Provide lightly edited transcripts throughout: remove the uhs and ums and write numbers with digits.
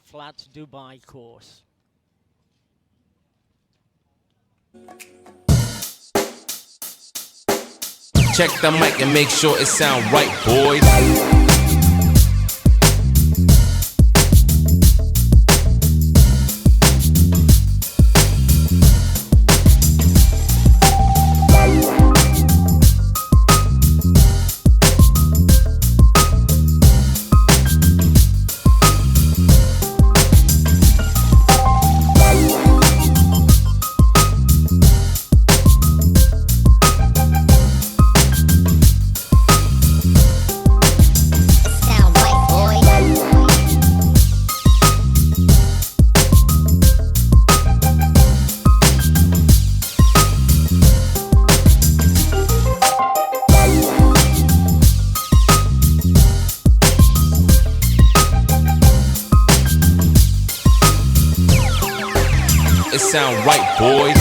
flat Dubai course. Check the mic and make sure it sound right, boys. Sound right, boys.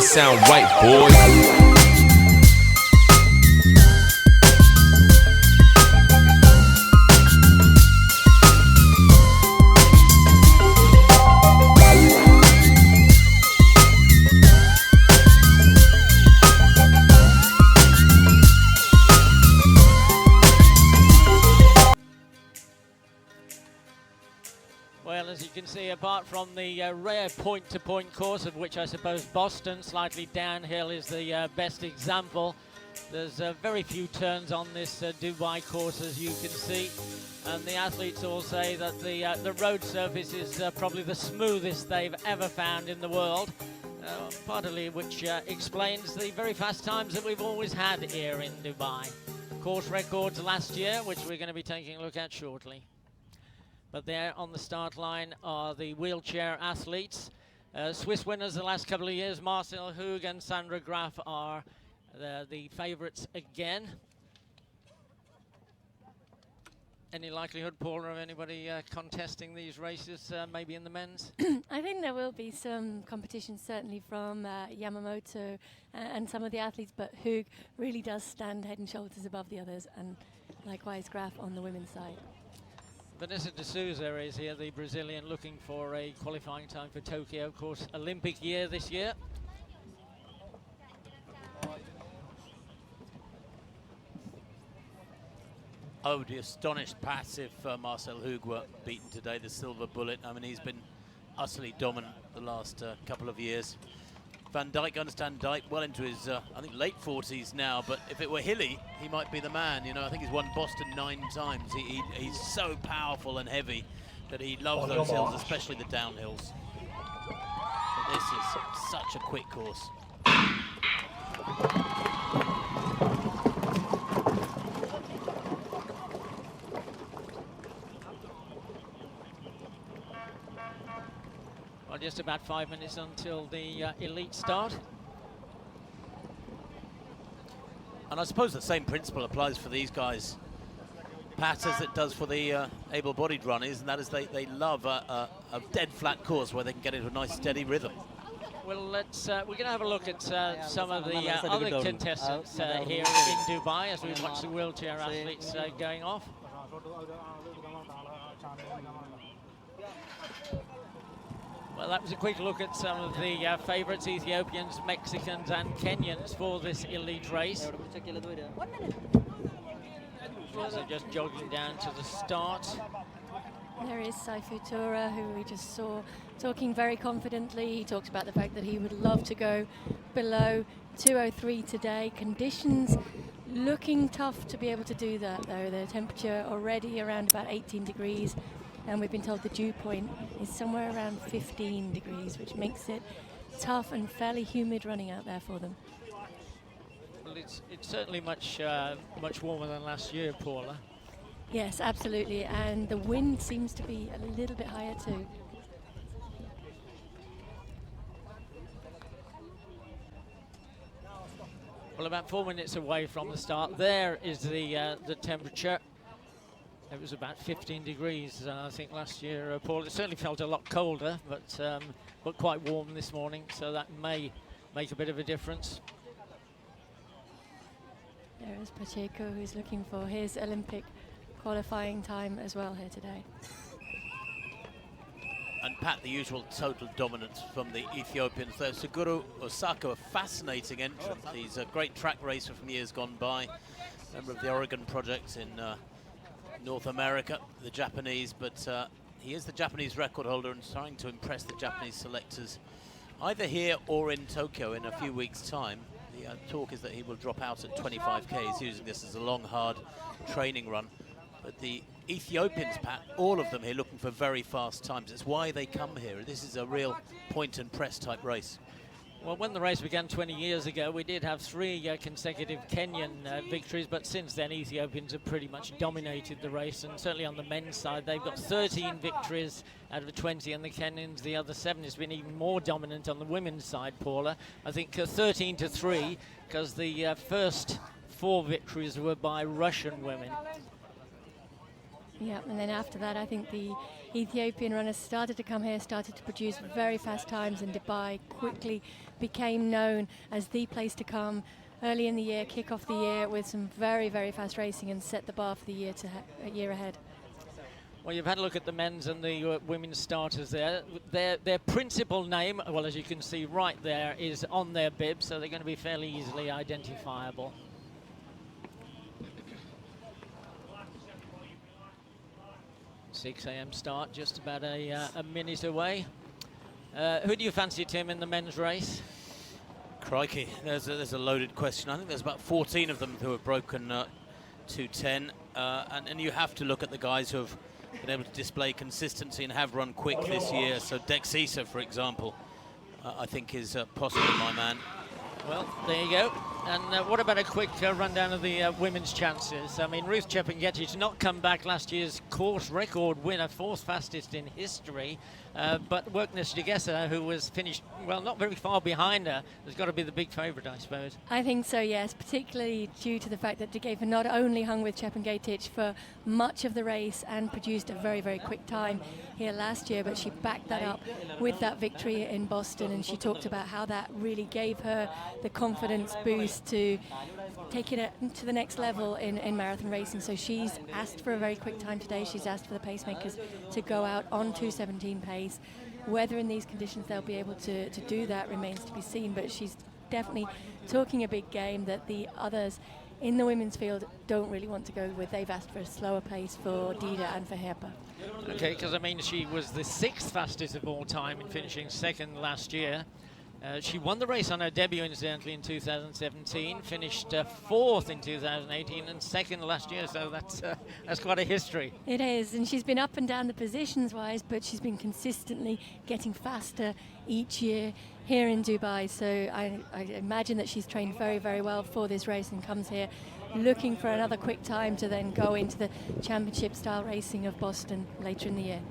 Sound right, boys. Well, as you can see, apart from the rare point-to-point course, of which I suppose Boston, slightly downhill, is the best example, there's very few turns on this Dubai course, as you can see. And the athletes all say that the road surface is probably the smoothest they've ever found in the world, partly which explains the very fast times that we've always had here in Dubai. Course records last year, which we're going to be taking a look at shortly. But there on the start line are the wheelchair athletes. Swiss winners the last couple of years, Marcel Hug and Sandra Graf are the favourites again. Any likelihood, Paula, of anybody contesting these races, maybe in the men's? I think there will be some competition, certainly from Yamamoto and some of the athletes, but Hug really does stand head and shoulders above the others, and likewise Graf on the women's side. Vanessa de Souza is here, the Brazilian, looking for a qualifying time for Tokyo. Of course, Olympic year this year. I would be astonished, Pat, if Marcel Hug were beaten today, the silver bullet. I mean, he's been utterly dominant the last couple of years. Van Dijk, I understand Dijk well into his, I think, late 40s now, but if it were Hilly, he might be the man. You know, I think he's won Boston 9 times. He's so powerful and heavy that he loves those hills, especially the downhills. But this is such a quick course. Well, just about 5 minutes until the elite start. And I suppose the same principle applies for these guys, Pat, as it does for the able-bodied runners, and that is they love a dead flat course where they can get into a nice steady rhythm. Well, we're going to have a look at some of the other contestants here in Dubai as we watch the wheelchair athletes going off. Well, that was a quick look at some of the favourites, Ethiopians, Mexicans and Kenyans for this elite race. They're just jogging down to the start. There is Saifu Tura, who we just saw talking very confidently. He talked about the fact that he would love to go below 2:03 today. Conditions looking tough to be able to do that, though. The temperature already around about 18 degrees, and we've been told the dew point is somewhere around 15 degrees, which makes it tough and fairly humid running out there for them. Well, it's certainly much warmer than last year, Paula. Yes, absolutely, and the wind seems to be a little bit higher too. Well, about 4 minutes away from the start, there is the temperature. It was about 15 degrees, I think, last year, Paul. It certainly felt a lot colder, but quite warm this morning, so that may make a bit of a difference. There is Pacheco, who's looking for his Olympic qualifying time as well here today. And Pat, the usual total dominance from the Ethiopians. Though Suguru Osako, a fascinating entrant. He's a great track racer from years gone by, member of the Oregon Project in North America, the Japanese, but he is the Japanese record holder and trying to impress the Japanese selectors either here or in Tokyo in a few weeks' time. The talk is that he will drop out at 25k. He's using this as a long, hard training run. But the Ethiopians, Pat, all of them here looking for very fast times. It's why they come here. This is a real point and press type race. Well, when the race began 20 years ago, we did have 3 consecutive Kenyan victories, but since then Ethiopians have pretty much dominated the race, and certainly on the men's side they've got 13 victories out of 20, and the Kenyans the other 7. Has been even more dominant on the women's side, Paula. I think 13-3, because the first 4 victories were by Russian women. Yeah, and then after that, I think the Ethiopian runners started to come here, started to produce very fast times, and Dubai quickly became known as the place to come early in the year, kick off the year with some very, very fast racing and set the bar for the year ahead. Well, you've had a look at the men's and the women's starters there. Their principal name, well, as you can see right there, is on their bib, so they're going to be fairly easily identifiable. 6 a.m. start, just about a minute away. Who do you fancy, Tim, in the men's race? Crikey, there's a loaded question. I think there's about 14 of them who have broken 2:10, and you have to look at the guys who have been able to display consistency and have run quick this year. So Dexisa, for example, I think is possibly my man. Well, there you go. And what about a quick rundown of the women's chances? I mean, Ruth Chepngetich did not come back last year's course record winner, 4th fastest in history. But Workness Jagesa, who was finished, well, not very far behind her, has got to be the big favourite, I suppose. I think so, yes, particularly due to the fact that Jagesa not only hung with Chepngetich for much of the race and produced a very, very quick time here last year, but she backed that up with that victory in Boston, and she talked about how that really gave her the confidence boost to take it to the next level in marathon racing. So she's asked for a very quick time today. She's asked for the pacemakers to go out on 2:17 pace. Whether in these conditions they'll be able to do that remains to be seen, but she's definitely talking a big game that the others in the women's field don't really want to go with. They've asked for a slower pace for Dida and for Herpa. Okay, because I mean, she was the 6th fastest of all time in finishing 2nd last year. She won the race on her debut, incidentally, in 2017, finished 4th in 2018 and 2nd last year, so that's quite a history. It is, and she's been up and down the positions-wise, but she's been consistently getting faster each year here in Dubai, so I imagine that she's trained very, very well for this race and comes here looking for another quick time to then go into the championship-style racing of Boston later in the year.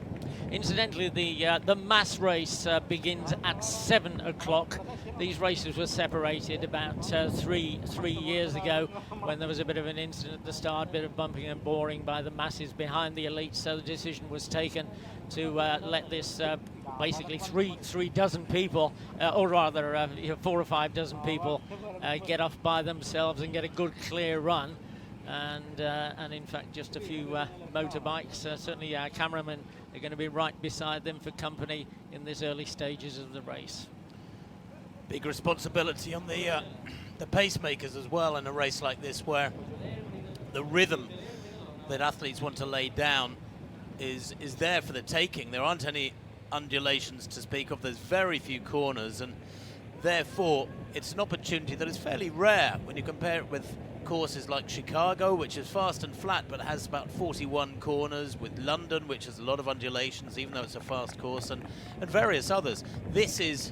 Incidentally, the mass race begins at 7 o'clock. These races were separated about three years ago when there was a bit of an incident at the start, a bit of bumping and boring by the masses behind the elites. So the decision was taken to let this basically three dozen people, or rather 4 or 5 dozen people, get off by themselves and get a good clear run. And in fact, just a few motorbikes. Certainly our cameramen are going to be right beside them for company in this early stages of the race. Big responsibility on the pacemakers as well in a race like this, where the rhythm that athletes want to lay down is there for the taking. There aren't any undulations to speak of. There's very few corners, and therefore it's an opportunity that is fairly rare when you compare it with courses like Chicago, which is fast and flat but has about 41 corners, with London, which has a lot of undulations even though it's a fast course, and various others. This is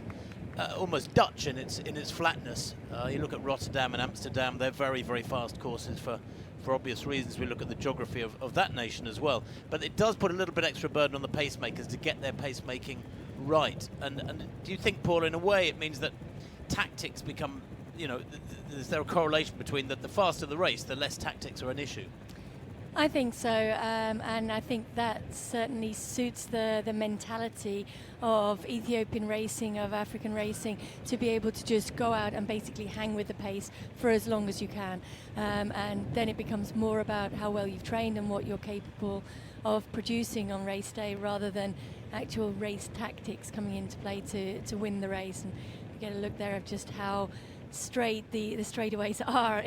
almost Dutch in its flatness. You look at Rotterdam and Amsterdam, they're very, very fast courses for obvious reasons. We look at the geography of that nation as well. But it does put a little bit extra burden on the pacemakers to get their pacemaking right. And do you think, Paul, in a way it means that tactics become, you know, is there a correlation between the faster the race, the less tactics are an issue? I think so, and I think that certainly suits the mentality of Ethiopian racing, of African racing, to be able to just go out and basically hang with the pace for as long as you can. And then it becomes more about how well you've trained and what you're capable of producing on race day, rather than actual race tactics coming into play to win the race. And you get a look there of just how straight the straightaways are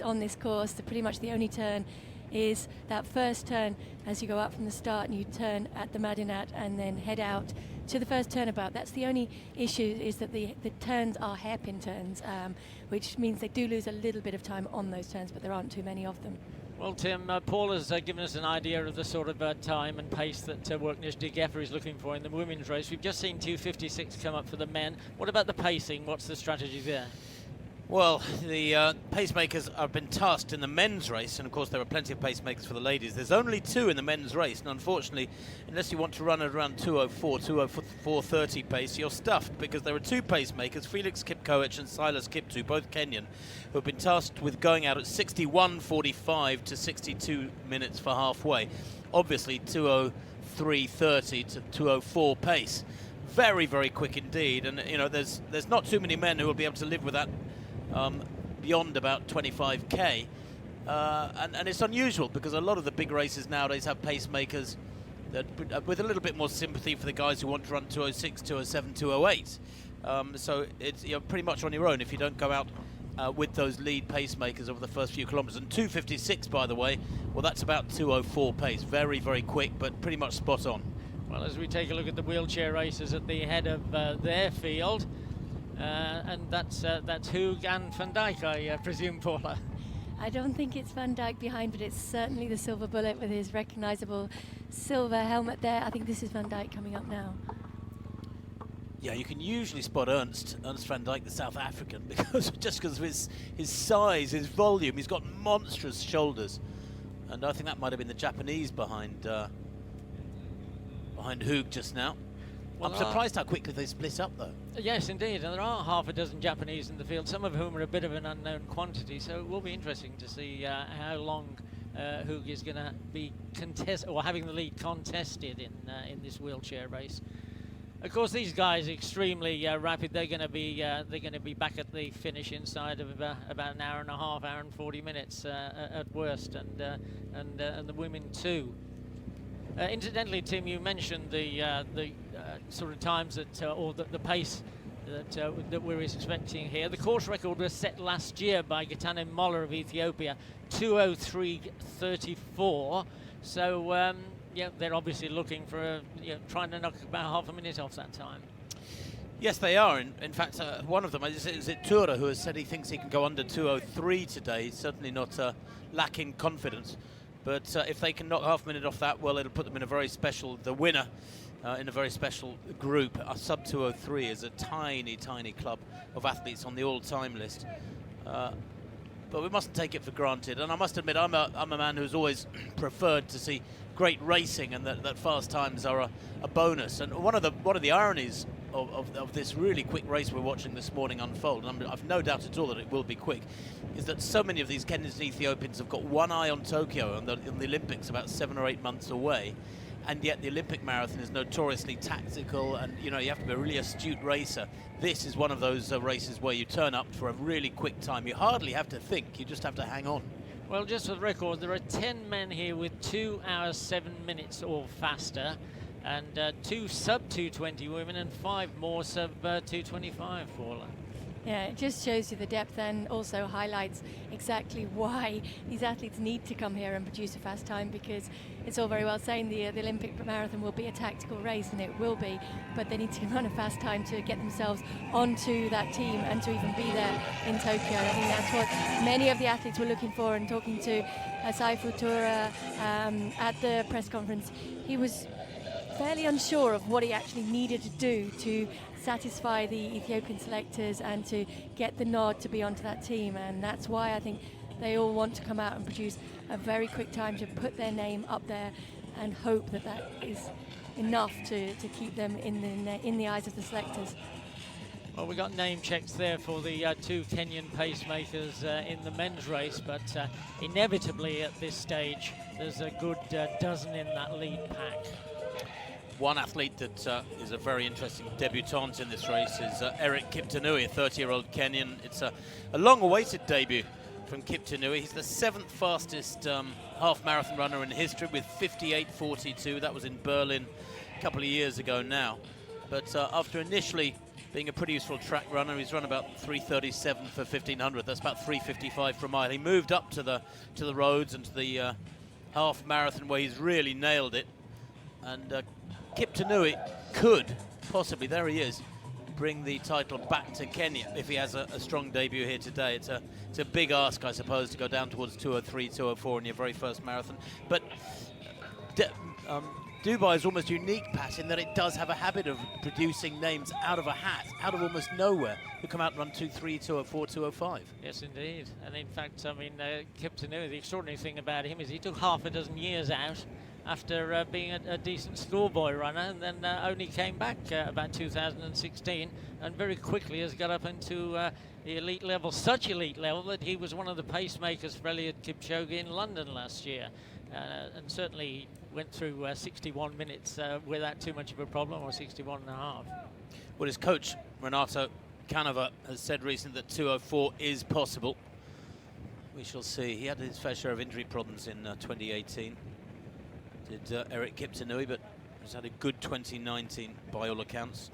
on this course. Pretty much the only turn is that first turn as you go up from the start, and you turn at the Madinat and then head out to the first turnabout. That's the only issue, is that the turns are hairpin turns, which means they do lose a little bit of time on those turns, but there aren't too many of them. Well, Tim, Paul has given us an idea of the sort of time and pace that Worknish de Geffer is looking for in the women's race. We've just seen 2:56 come up for the men. What about the pacing? What's the strategy there? Well, the pacemakers have been tasked in the men's race, and of course there are plenty of pacemakers for the ladies. There's only 2 in the men's race, and unfortunately, unless you want to run at around 2:04, 2:04:30 pace, you're stuffed, because there are 2 pacemakers, Felix Kipkoech and Silas Kiptu, both Kenyan, who have been tasked with going out at 61:45 to 62 minutes for halfway. Obviously 2:03:30 to 2:04 pace. Very, very quick indeed, and you know there's not too many men who will be able to live with that beyond about 25k, and it's unusual, because a lot of the big races nowadays have pacemakers that with a little bit more sympathy for the guys who want to run 2:06, 2:07, 2:08. So you're pretty much on your own if you don't go out with those lead pacemakers over the first few kilometres. And 2:56, by the way, well, that's about 2:04 pace. Very, very quick, but pretty much spot on. Well, as we take a look at the wheelchair racers at the head of their field, and that's Hoog and Van Dijk, I presume, Paula. I don't think it's Van Dijk behind, but it's certainly the Silver Bullet with his recognisable silver helmet there. I think this is Van Dijk coming up now. Yeah, you can usually spot Ernst Van Dijk, the South African, because of his size, his volume. He's got monstrous shoulders, and I think that might have been the Japanese behind Hoog just now. Well, I'm surprised how quickly they split up, though. Yes, indeed, and there are half a dozen Japanese in the field, some of whom are a bit of an unknown quantity, so it will be interesting to see how long Hoog is going to be having the lead contested in this wheelchair race. Of course, these guys are extremely rapid. They're going to be back at the finish inside of about an hour and a half, hour and 40 minutes at worst, and the women too. Incidentally, Tim, you mentioned the sort of times that, or the pace that we're expecting here. The course record was set last year by Getanem Moller of Ethiopia, 2:03:34. So yeah, they're obviously looking for trying to knock about half a minute off that time. Yes, they are. In fact, one of them is it Tura, who has said he thinks he can go under 2:03 today. He's certainly not lacking confidence. But if they can knock half a minute off that, well, it'll put them in a very special, the winner, in a very special group. A sub 2:03 is a tiny, tiny club of athletes on the all-time list. But we mustn't take it for granted. And I must admit, I'm a man who's always preferred to see great racing, and that fast times are a bonus. And one of the ironies of this really quick race we're watching this morning unfold, and I've no doubt at all that it will be quick, is that so many of these Kenyans and Ethiopians have got one eye on Tokyo and the Olympics about 7 or 8 months away, and yet the Olympic marathon is notoriously tactical, and you have to be a really astute racer. This is one of those races where you turn up for a really quick time. You hardly have to think, you just have to hang on. Well, just for the record, there are 10 men here with 2 hours 7 minutes or faster, and 2 sub 2:20 women and 5 more sub 2:25, Paula. Yeah, it just shows you the depth and also highlights exactly why these athletes need to come here and produce a fast time, because it's all very well saying the Olympic marathon will be a tactical race, and it will be, but they need to run a fast time to get themselves onto that team and to even be there in Tokyo. I think that's what many of the athletes were looking for. And talking to Asai Futura at the press conference, he was fairly unsure of what he actually needed to do to satisfy the Ethiopian selectors and to get the nod to be onto that team. And that's why I think they all want to come out and produce a very quick time to put their name up there and hope that that is enough to keep them in the eyes of the selectors. Well, we got name checks there for the two Kenyan pacemakers in the men's race, but inevitably at this stage there's a good dozen in that lead pack. One athlete that is a very interesting debutant in this race is Eric Kiptanui, a 30-year-old Kenyan. It's a long-awaited debut from Kiptanui. He's the 7th fastest half-marathon runner in history with 58.42. That was in Berlin a couple of years ago now. But after initially being a pretty useful track runner, he's run about 3:37 for 1500. That's about 3:55 for a mile. He moved up to the roads and to the half-marathon where he's really nailed it. And Kiptanui could possibly, there he is, bring the title back to Kenya if he has a strong debut here today. It's a big ask, I suppose, to go down towards 2:03, 2:04 in your very first marathon. But Dubai is almost unique, Pat, in that it does have a habit of producing names out of a hat, out of almost nowhere, who come out and run 2:03, 2:04, 2:05. Yes, indeed. And in fact, I mean, Kiptanui, the extraordinary thing about him is he took half a dozen years out after being a decent schoolboy runner, and then only came back about 2016 and very quickly has got up into the elite level, such elite level that he was one of the pacemakers for Eliud Kipchoge in London last year, and certainly went through 61 minutes without too much of a problem, or 61 and a half. Well, his coach, Renato Canova, has said recently that 2:04 is possible. We shall see. He had his fair share of injury problems in 2018. Did Eric Kiptanui, but has had a good 2019 by all accounts.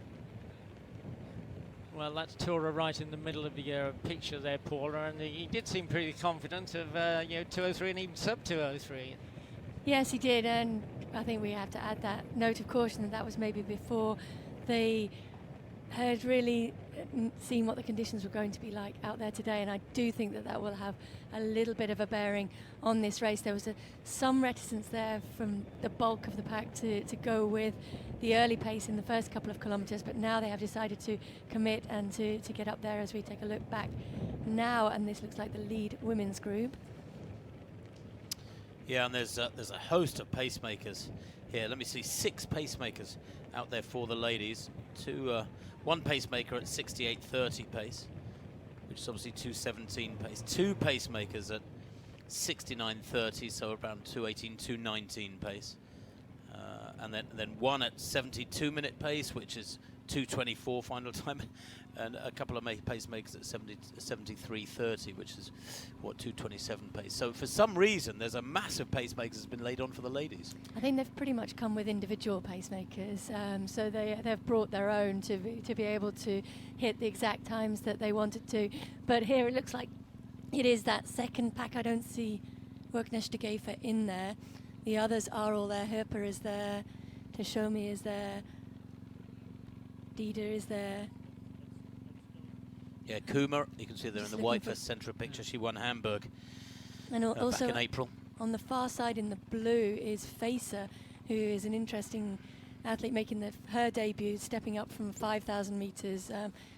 Well, that's Tora right in the middle of the picture there, Paula, and he did seem pretty confident of 2:03 and even sub 2:03. Yes, he did, and I think we have to add that note of caution that was maybe before they had really seen what the conditions were going to be like out there today, and I do think that will have a little bit of a bearing on this race. There was some reticence there from the bulk of the pack to go with the early pace in the first couple of kilometres, but now they have decided to commit and to get up there as we take a look back now, and this looks like the lead women's group. Yeah, and there's a host of pacemakers here. Let me see, 6 pacemakers out there for the ladies. One pacemaker at 68.30 pace, which is obviously 2:17 pace. 2 pacemakers at 69.30, so around 2:18, 2:19 pace. And then one at 72-minute pace, which is 2:24 final time, and a couple of pacemakers at 73.30, which is, what, 2:27 pace. So for some reason, there's a massive pacemakers that's been laid on for the ladies. I think they've pretty much come with individual pacemakers, so they've brought their own to be able to hit the exact times that they wanted to. But here it looks like it is that second pack. I don't see Worknesh de Gefer in there. The others are all there. Herpa is there, Tashomi is there, Dida is there. Yeah, Kuma, you can see there in the white vest centre picture. She won Hamburg and also back in April. On the far side in the blue is Facer, who is an interesting athlete making her debut, stepping up from 5,000 metres.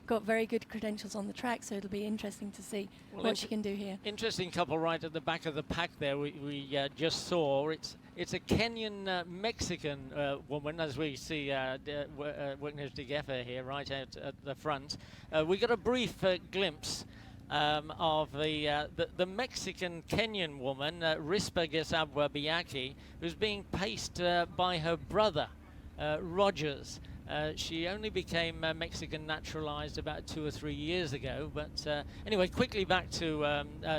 Got very good credentials on the track, so it'll be interesting to see what she can do here. Interesting couple right at the back of the pack there we just saw. It's a Kenyan Mexican woman, as we see Worknesh de Gefer here right out at the front. We got a brief glimpse of the Mexican Kenyan woman, Rispa Gesabwa Biaki, who's being paced by her brother, Rogers. She only became Mexican naturalized about 2 or 3 years ago, but anyway, quickly back to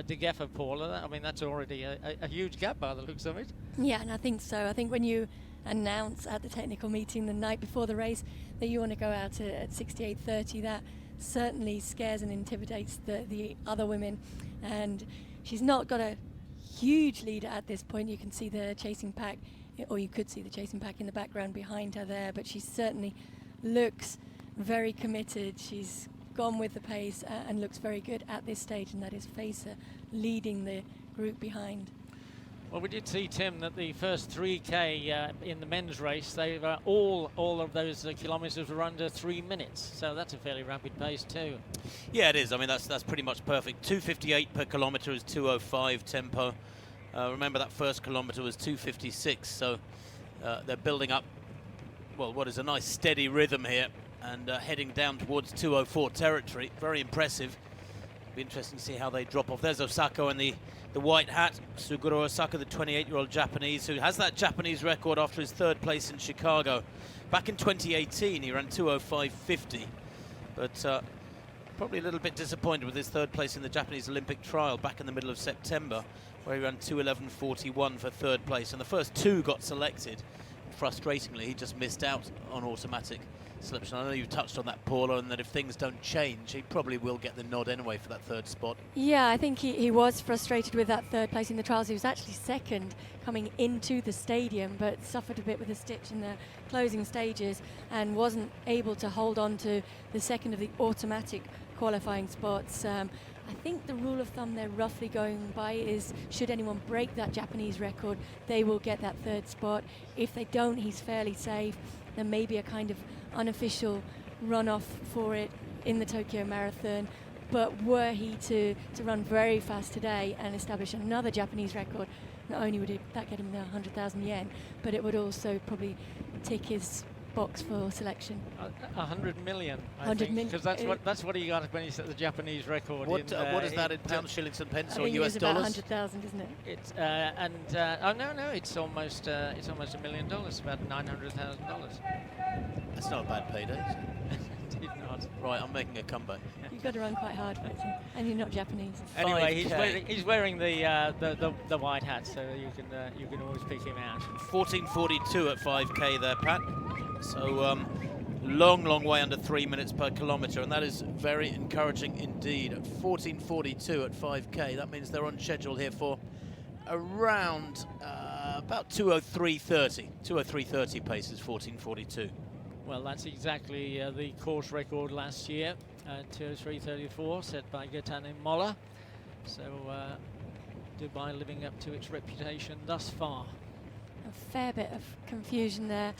de Gefer, Paula. I mean, that's already a huge gap by the looks of it. Yeah, and I think so. I think when you announce at the technical meeting the night before the race that you want to go out at 68.30, certainly scares and intimidates the other women. And she's not got a huge leader at this point. You can see the chasing pack, or you could see the chasing pack in the background behind her there, but she certainly looks very committed. She's gone with the pace and looks very good at this stage, and that is Facer leading the group behind. Well, we did see, Tim, that the first 3K in the men's race, they were all of those kilometres were under 3 minutes, so that's a fairly rapid pace too. Yeah, it is. I mean, that's pretty much perfect. 2:58 per kilometre is 2:05 tempo. Remember, that first kilometre was 2:56, so they're building up, well, what is a nice steady rhythm here, and heading down towards 2:04 territory. Very impressive. Be interesting to see how they drop off. There's Osako in the white hat, Suguro Osaka, the 28-year-old Japanese, who has that Japanese record after his third place in Chicago. Back in 2018, he ran 2:05.50, but probably a little bit disappointed with his third place in the Japanese Olympic trial back in the middle of September, where he ran 2:11.41 for third place, and the first two got selected. Frustratingly, he just missed out on automatic selection. I know you touched on that, Paula, and that if things don't change, he probably will get the nod anyway for that third spot. Yeah, I think he was frustrated with that third place in the trials. He was actually second coming into the stadium, but suffered a bit with a stitch in the closing stages and wasn't able to hold on to the second of the automatic qualifying spots. I think the rule of thumb they're roughly going by is, should anyone break that Japanese record, they will get that third spot. If they don't, he's fairly safe. There may be a kind of unofficial runoff for it in the Tokyo Marathon, but were he to run very fast today and establish another Japanese record, not only would that get him the 100,000 yen, but it would also probably tick his box for selection. 100 million, I 100 think, million. because that's what he got when he set the Japanese record. What is that in pounds, shillings, and pence, or US it's dollars? about 100,000, isn't it? It's oh no, it's almost $1 million, about $900,000. That's not a bad payday, is it? Indeed not. Right, I'm making a comeback. You've got to run quite hard for it, and you're not Japanese. Anyway, 5K. he's wearing the white hat, so you can always pick him out. 14:42 at 5K there, Pat. So long way under 3 minutes per kilometre, and that is very encouraging indeed. At 14:42 at 5K, that means they're on schedule here for around about 2:03.30. 2:03.30 pace is 14:42. Well, that's exactly the course record last year, 2:03.34, set by Gaetano Molla. So Dubai living up to its reputation thus far. A fair bit of confusion there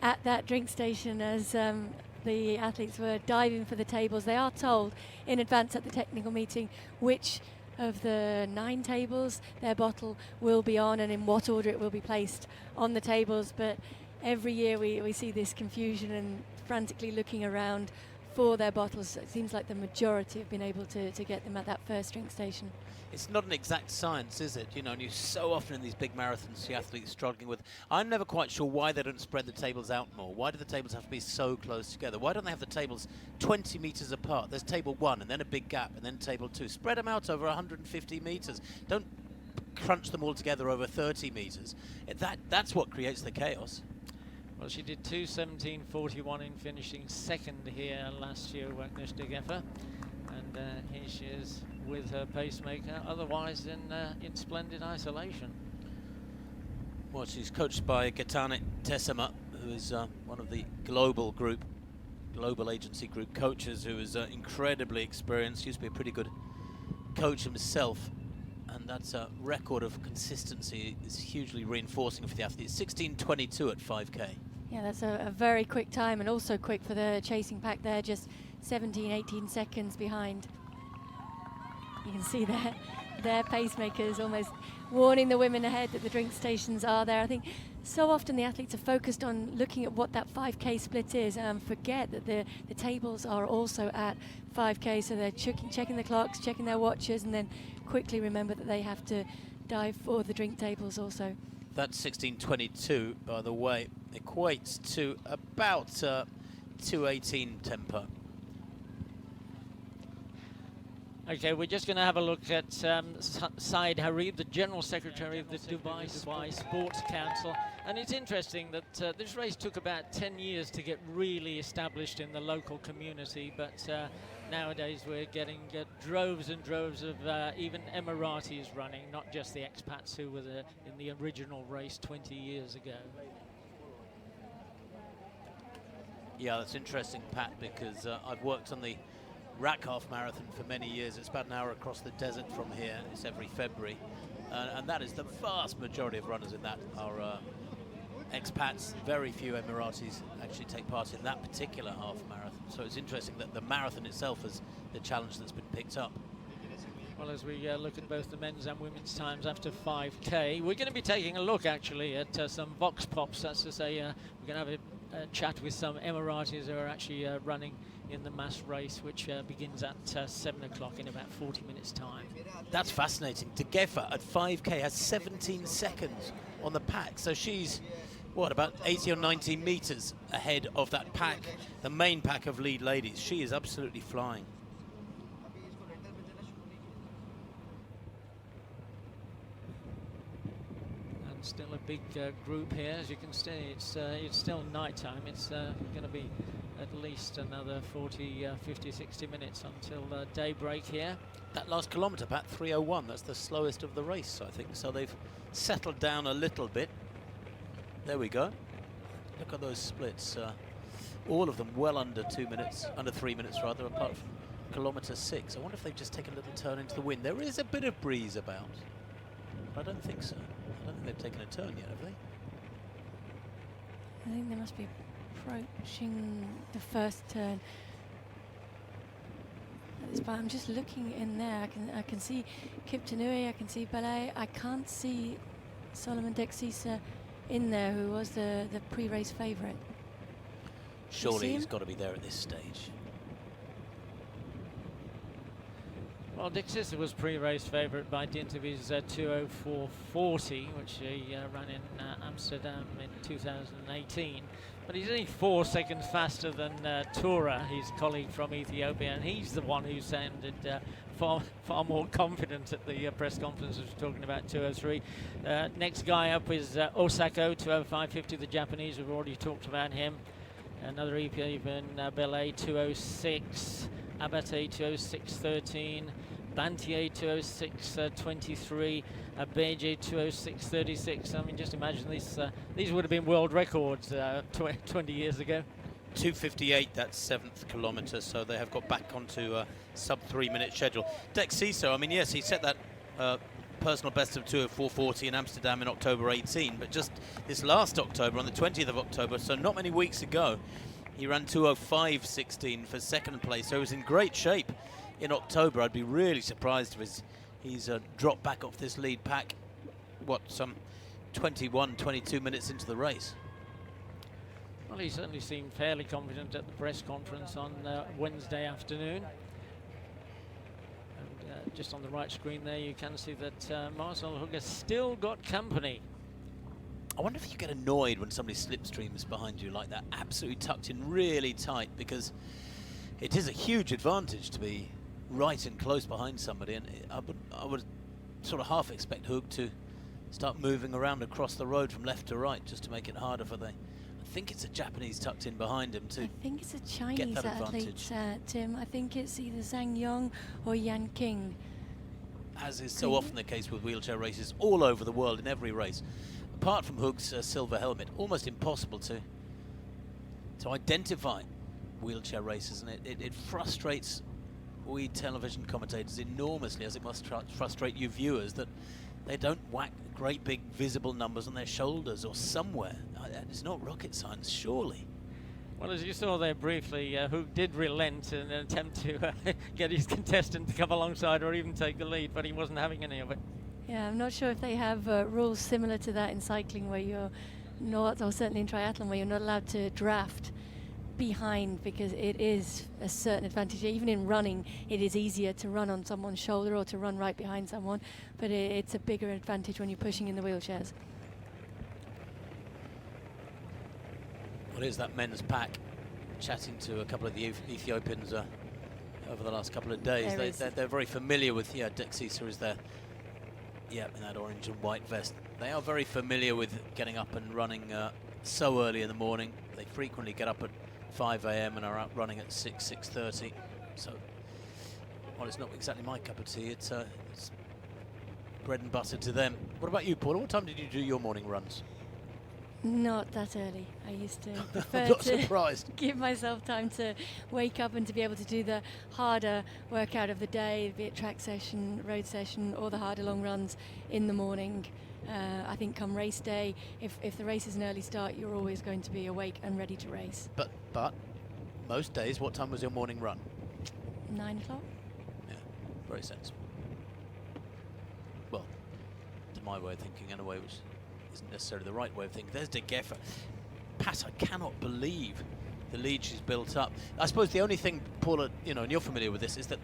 at that drink station as the athletes were diving for the tables. They are told in advance at the technical meeting which of the 9 tables their bottle will be on and in what order it will be placed on the tables, but every year we see this confusion and frantically looking around for their bottles. It seems like the majority have been able to get them at that first drink station. It's not an exact science, is it? You know, and you so often in these big marathons see athletes struggling with. I'm never quite sure why they don't spread the tables out more. Why do the tables have to be so close together? Why don't they have the tables 20 meters apart? There's table 1 and then a big gap and then table 2. Spread them out over 150 meters. Don't crunch them all together over 30 meters. That's what creates the chaos. Well, she did 2:17.41 in finishing second here last year, Agnieszka Geffer, and here she is with her pacemaker, otherwise in splendid isolation. Well, she's coached by Gaetano Tessema, who is one of the global agency group coaches, who is incredibly experienced, used to be a pretty good coach himself, and that's a record of consistency is hugely reinforcing for the athletes. 16:22 at 5K. Yeah, that's a very quick time, and also quick for the chasing pack there, just 17-18 seconds behind. You can see their pacemakers almost warning the women ahead that the drink stations are there. I think so often the athletes are focused on looking at what that 5K split is and forget that the tables are also at 5K, so they're checking the clocks, checking their watches, and then quickly remember that they have to dive for the drink tables also. That 16:22, by the way, equates to about 2:18 tempo. Okay, we're just going to have a look at Saeed Harib, the General Secretary of the Dubai Sports Council. And it's interesting that this race took about 10 years to get really established in the local community, but nowadays we're getting droves and droves of even Emiratis running, not just the expats who were in the original race 20 years ago. Yeah, that's interesting, Pat, because I've worked on the Rack Half Marathon for many years. It's about an hour across the desert from here. It's every February. And that is the vast majority of runners in that are expats. Very few Emiratis actually take part in that particular half marathon. So it's interesting that the marathon itself is the challenge that's been picked up. Well, as we look at both the men's and women's times after 5K, we're going to be taking a look actually at some Vox Pops. That's to say, we're going to have a chat with some Emiratis who are actually running in the mass race, which begins at 7 o'clock in about 40 minutes time. That's fascinating. Degefa at 5K has 17 seconds on the pack. So she's, what, about 80 or 90 meters ahead of that pack, the main pack of lead ladies. She is absolutely flying. And still a big group here, as you can see. It's still night time. It's going to be at least another 40, 50, 60 minutes until daybreak here. That last kilometre, Pat, 3:01. That's the slowest of the race, I think. So they've settled down a little bit. There we go. Look at those splits. All of them well under 2 minutes, under 3 minutes rather, apart from kilometre 6. I wonder if they've just taken a little turn into the wind. There is a bit of breeze about. But I don't think so. I don't think they've taken a turn yet, have they? I think they must be approaching the first turn. But I'm just looking in there. I can see Kiptanui, I can see Ballet. I can't see Solomon Dexisa in there, who was the pre-race favourite. Surely he's got to be there at this stage. Well, Dexisa was pre-race favourite by dint of his 2:04.40, which he ran in Amsterdam in 2018. But he's only 4 seconds faster than Tura, his colleague from Ethiopia, and he's the one who sounded far more confident at the press conference. Was talking about 2:03. Next guy up is Osako, 2:05.50, the Japanese. We've already talked about him. Another Ethiopian, Belay, 2:06. Abate, 2:06.13. Bantier, 2:06.23. Abeje, 2:06.36. I mean, just imagine these would have been world records 20 years ago. 2:58, that's 7th kilometre, so they have got back onto a sub-3 minute schedule. Dexisa, I mean, yes, he set that personal best of 2:04.40 in Amsterdam in October 18, but just this last October, on the 20th of October, so not many weeks ago, he ran 2:05.16 for second place, so he was in great shape in October. I'd be really surprised if he's dropped back off this lead pack, what, some 21, 22 minutes into the race. Well, he certainly seemed fairly confident at the press conference on Wednesday afternoon. And just on the right screen there, you can see that Marcel Hugger's still got company. I wonder if you get annoyed when somebody slipstreams behind you like that, absolutely tucked in really tight, because it is a huge advantage to be right and close behind somebody, and I would sort of half expect Hug to start moving around across the road from left to right just to make it harder for I think it's a Japanese tucked in behind him to I think it's a Chinese athlete, Tim. I think it's either Zhang Yong or Yan King. As is so often the case with wheelchair races all over the world in every race. Apart from Hug's silver helmet, almost impossible to identify wheelchair races, and it frustrates we television commentators enormously, as it must frustrate you viewers, that they don't whack great big visible numbers on their shoulders or somewhere. It's not rocket science, surely. Well, as you saw there briefly, Hug did relent in an attempt to get his contestant to come alongside or even take the lead, but he wasn't having any of it. Yeah, I'm not sure if they have rules similar to that in cycling, where you're not, or certainly in triathlon, where you're not allowed to draft behind, because it is a certain advantage. Even in running, it is easier to run on someone's shoulder or to run right behind someone, but it's a bigger advantage when you're pushing in the wheelchairs. What is that men's pack? Chatting to a couple of the Ethiopians over the last couple of days. They're very familiar with, Dexisa is there. Yeah, in that orange and white vest. They are very familiar with getting up and running so early in the morning. They frequently get up at 5 a.m. and are out running at 6:30. So, well, it's not exactly my cup of tea. It's bread and butter to them. What about you, Paula? What time did you do your morning runs? Not that early. I used to prefer I'm not to surprised. give myself time to wake up and to be able to do the harder workout of the day, be it track session, road session, or the harder long runs in the morning. I think come race day, if the race is an early start, you're always going to be awake and ready to race. But most days, what time was your morning run? 9 o'clock. Yeah, very sensible. Well, to my way of thinking anyway, which isn't necessarily the right way of thinking. There's De Geffer. Pat, I cannot believe the lead she's built up. I suppose the only thing, Paula, and you're familiar with this, is that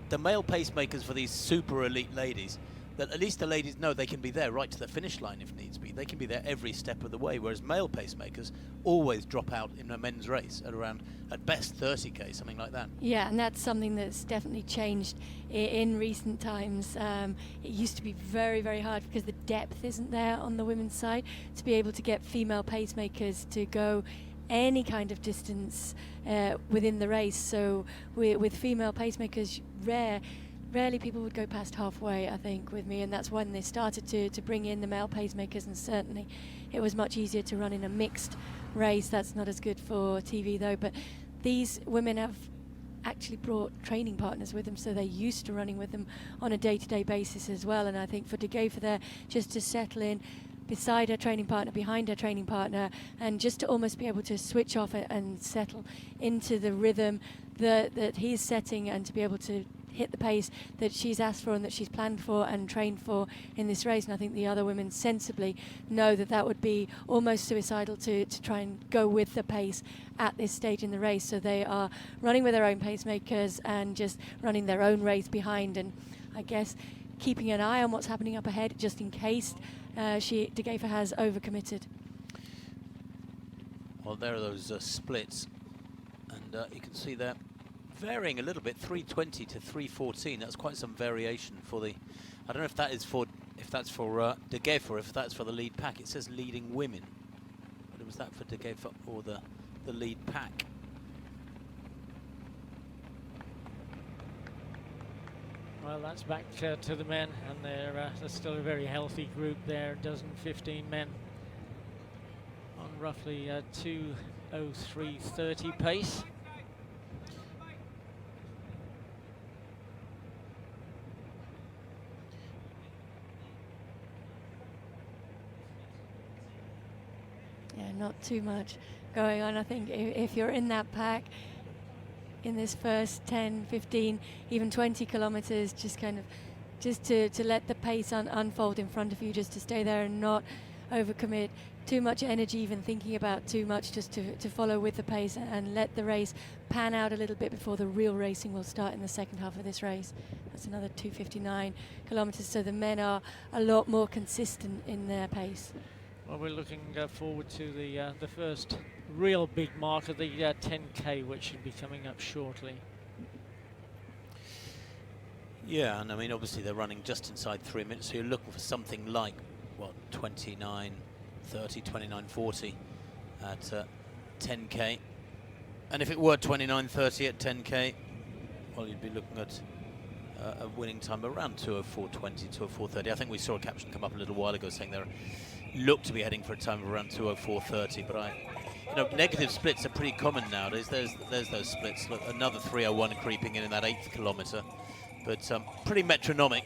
the male pacemakers for these super elite ladies, that at least the ladies know they can be there right to the finish line if needs be. They can be there every step of the way, whereas male pacemakers always drop out in a men's race at around, at best, 30k, something like that. Yeah, and that's something that's definitely changed in recent times. It used to be very, very hard because the depth isn't there on the women's side to be able to get female pacemakers to go any kind of distance within the race. So with female pacemakers, rarely people would go past halfway, I think, with me, and that's when they started to bring in the male pacemakers, and certainly it was much easier to run in a mixed race. That's not as good for TV though, but these women have actually brought training partners with them, so they're used to running with them on a day-to-day basis as well. And I think for De Geffer there, just to settle in beside her training partner, behind her training partner, and just to almost be able to switch off it and settle into the rhythm that he's setting, and to be able to hit the pace that she's asked for and that she's planned for and trained for in this race. And I think the other women sensibly know that that would be almost suicidal to try and go with the pace at this stage in the race. So they are running with their own pacemakers and just running their own race behind, and I guess keeping an eye on what's happening up ahead just in case De Geffer has overcommitted. Well, there are those splits, and you can see they're varying a little bit, 320 to 314. That's quite some variation for the, I don't know if that is for, if that's for De Geffer, if that's for the lead pack. It says leading women, but was that for De Geffer or the lead pack? Well, that's back to the men, and there's still a very healthy group there, 15 men on roughly 2:03:30 pace. Yeah, not too much going on. I think if you're in that pack in this first 10, 15, even 20 kilometers, just to let the pace unfold in front of you, just to stay there and not overcommit too much energy, even thinking about too much, just to follow with the pace and let the race pan out a little bit before the real racing will start in the second half of this race. That's another 2:59 kilometers, so the men are a lot more consistent in their pace. Well, we're looking forward to the first real big mark of the 10K, which should be coming up shortly. Yeah, and I mean, obviously they're running just inside 3 minutes, so you're looking for something like, what, 29:30, 29:40 at 10K. And if it were 29:30 at 10K, well, you'd be looking at a winning time around 2:04:20, 2:04:30. I think we saw a caption come up a little while ago saying they look to be heading for a time of around 2:04:30, but negative splits are pretty common nowadays. There's those splits. Look, another 3:01 creeping in that 8th kilometre, but pretty metronomic.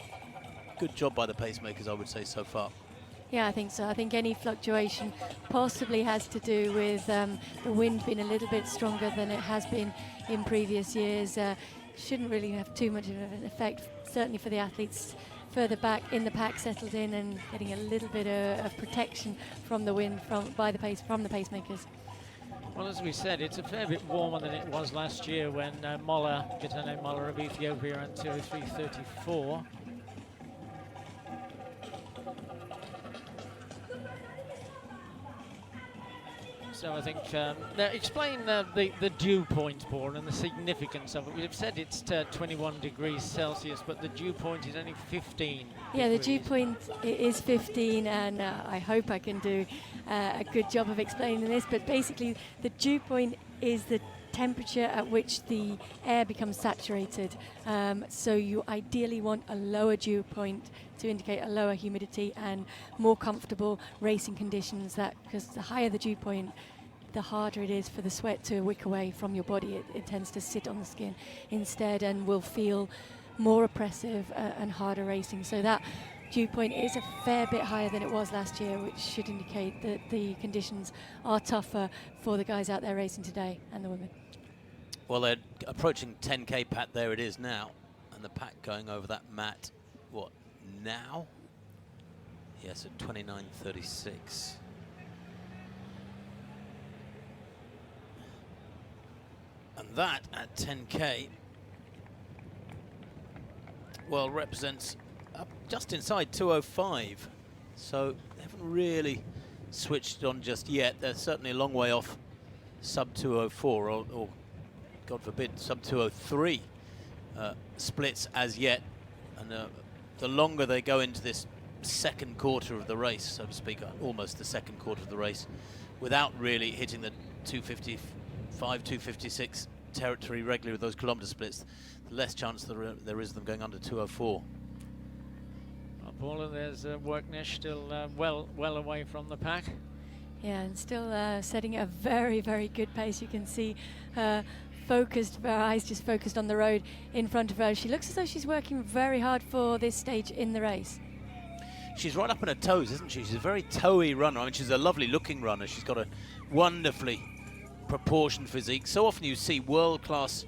Good job by the pacemakers, I would say, so far. Yeah, I think so. I think any fluctuation possibly has to do with the wind being a little bit stronger than it has been in previous years. Shouldn't really have too much of an effect, certainly for the athletes further back in the pack, settled in and getting a little bit of protection from the wind from the pacemakers. Well, as we said, it's a fair bit warmer than it was last year when Gitane Molla of Ethiopia ran 2:03:34. So I think, now explain the dew point, Paul, and the significance of it. We've said it's 21 degrees Celsius, but the dew point is only 15. Yeah, the degrees. dew point is 15, and I hope I can do a good job of explaining this, but basically the dew point is the temperature at which the air becomes saturated. So you ideally want a lower dew point to indicate a lower humidity and more comfortable racing conditions, because the higher the dew point, the harder it is for the sweat to wick away from your body. It tends to sit on the skin instead and will feel more oppressive and harder racing. So that dew point is a fair bit higher than it was last year, which should indicate that the conditions are tougher for the guys out there racing today and the women. Well, they're approaching 10K, Pat. There it is now. And the pack going over that mat, what, now? Yes, at 29.36. And that at 10K, well, represents just inside 205. So they haven't really switched on just yet. They're certainly a long way off sub 204 or God forbid, sub 203 splits as yet. And the longer they go into this second quarter of the race, so to speak, almost the second quarter of the race, without really hitting the 255, 256 territory regularly with those kilometre splits, the less chance there is of them going under 204. Well, Paula, there's Worknish still well away from the pack. Yeah, and still setting a very, very good pace. You can see her focused, her eyes just focused on the road in front of her. She looks as though she's working very hard for this stage in the race. She's right up on her toes, isn't she? She's a very toey runner. I mean, she's a lovely looking runner. She's got a wonderfully proportioned physique. So often you see world-class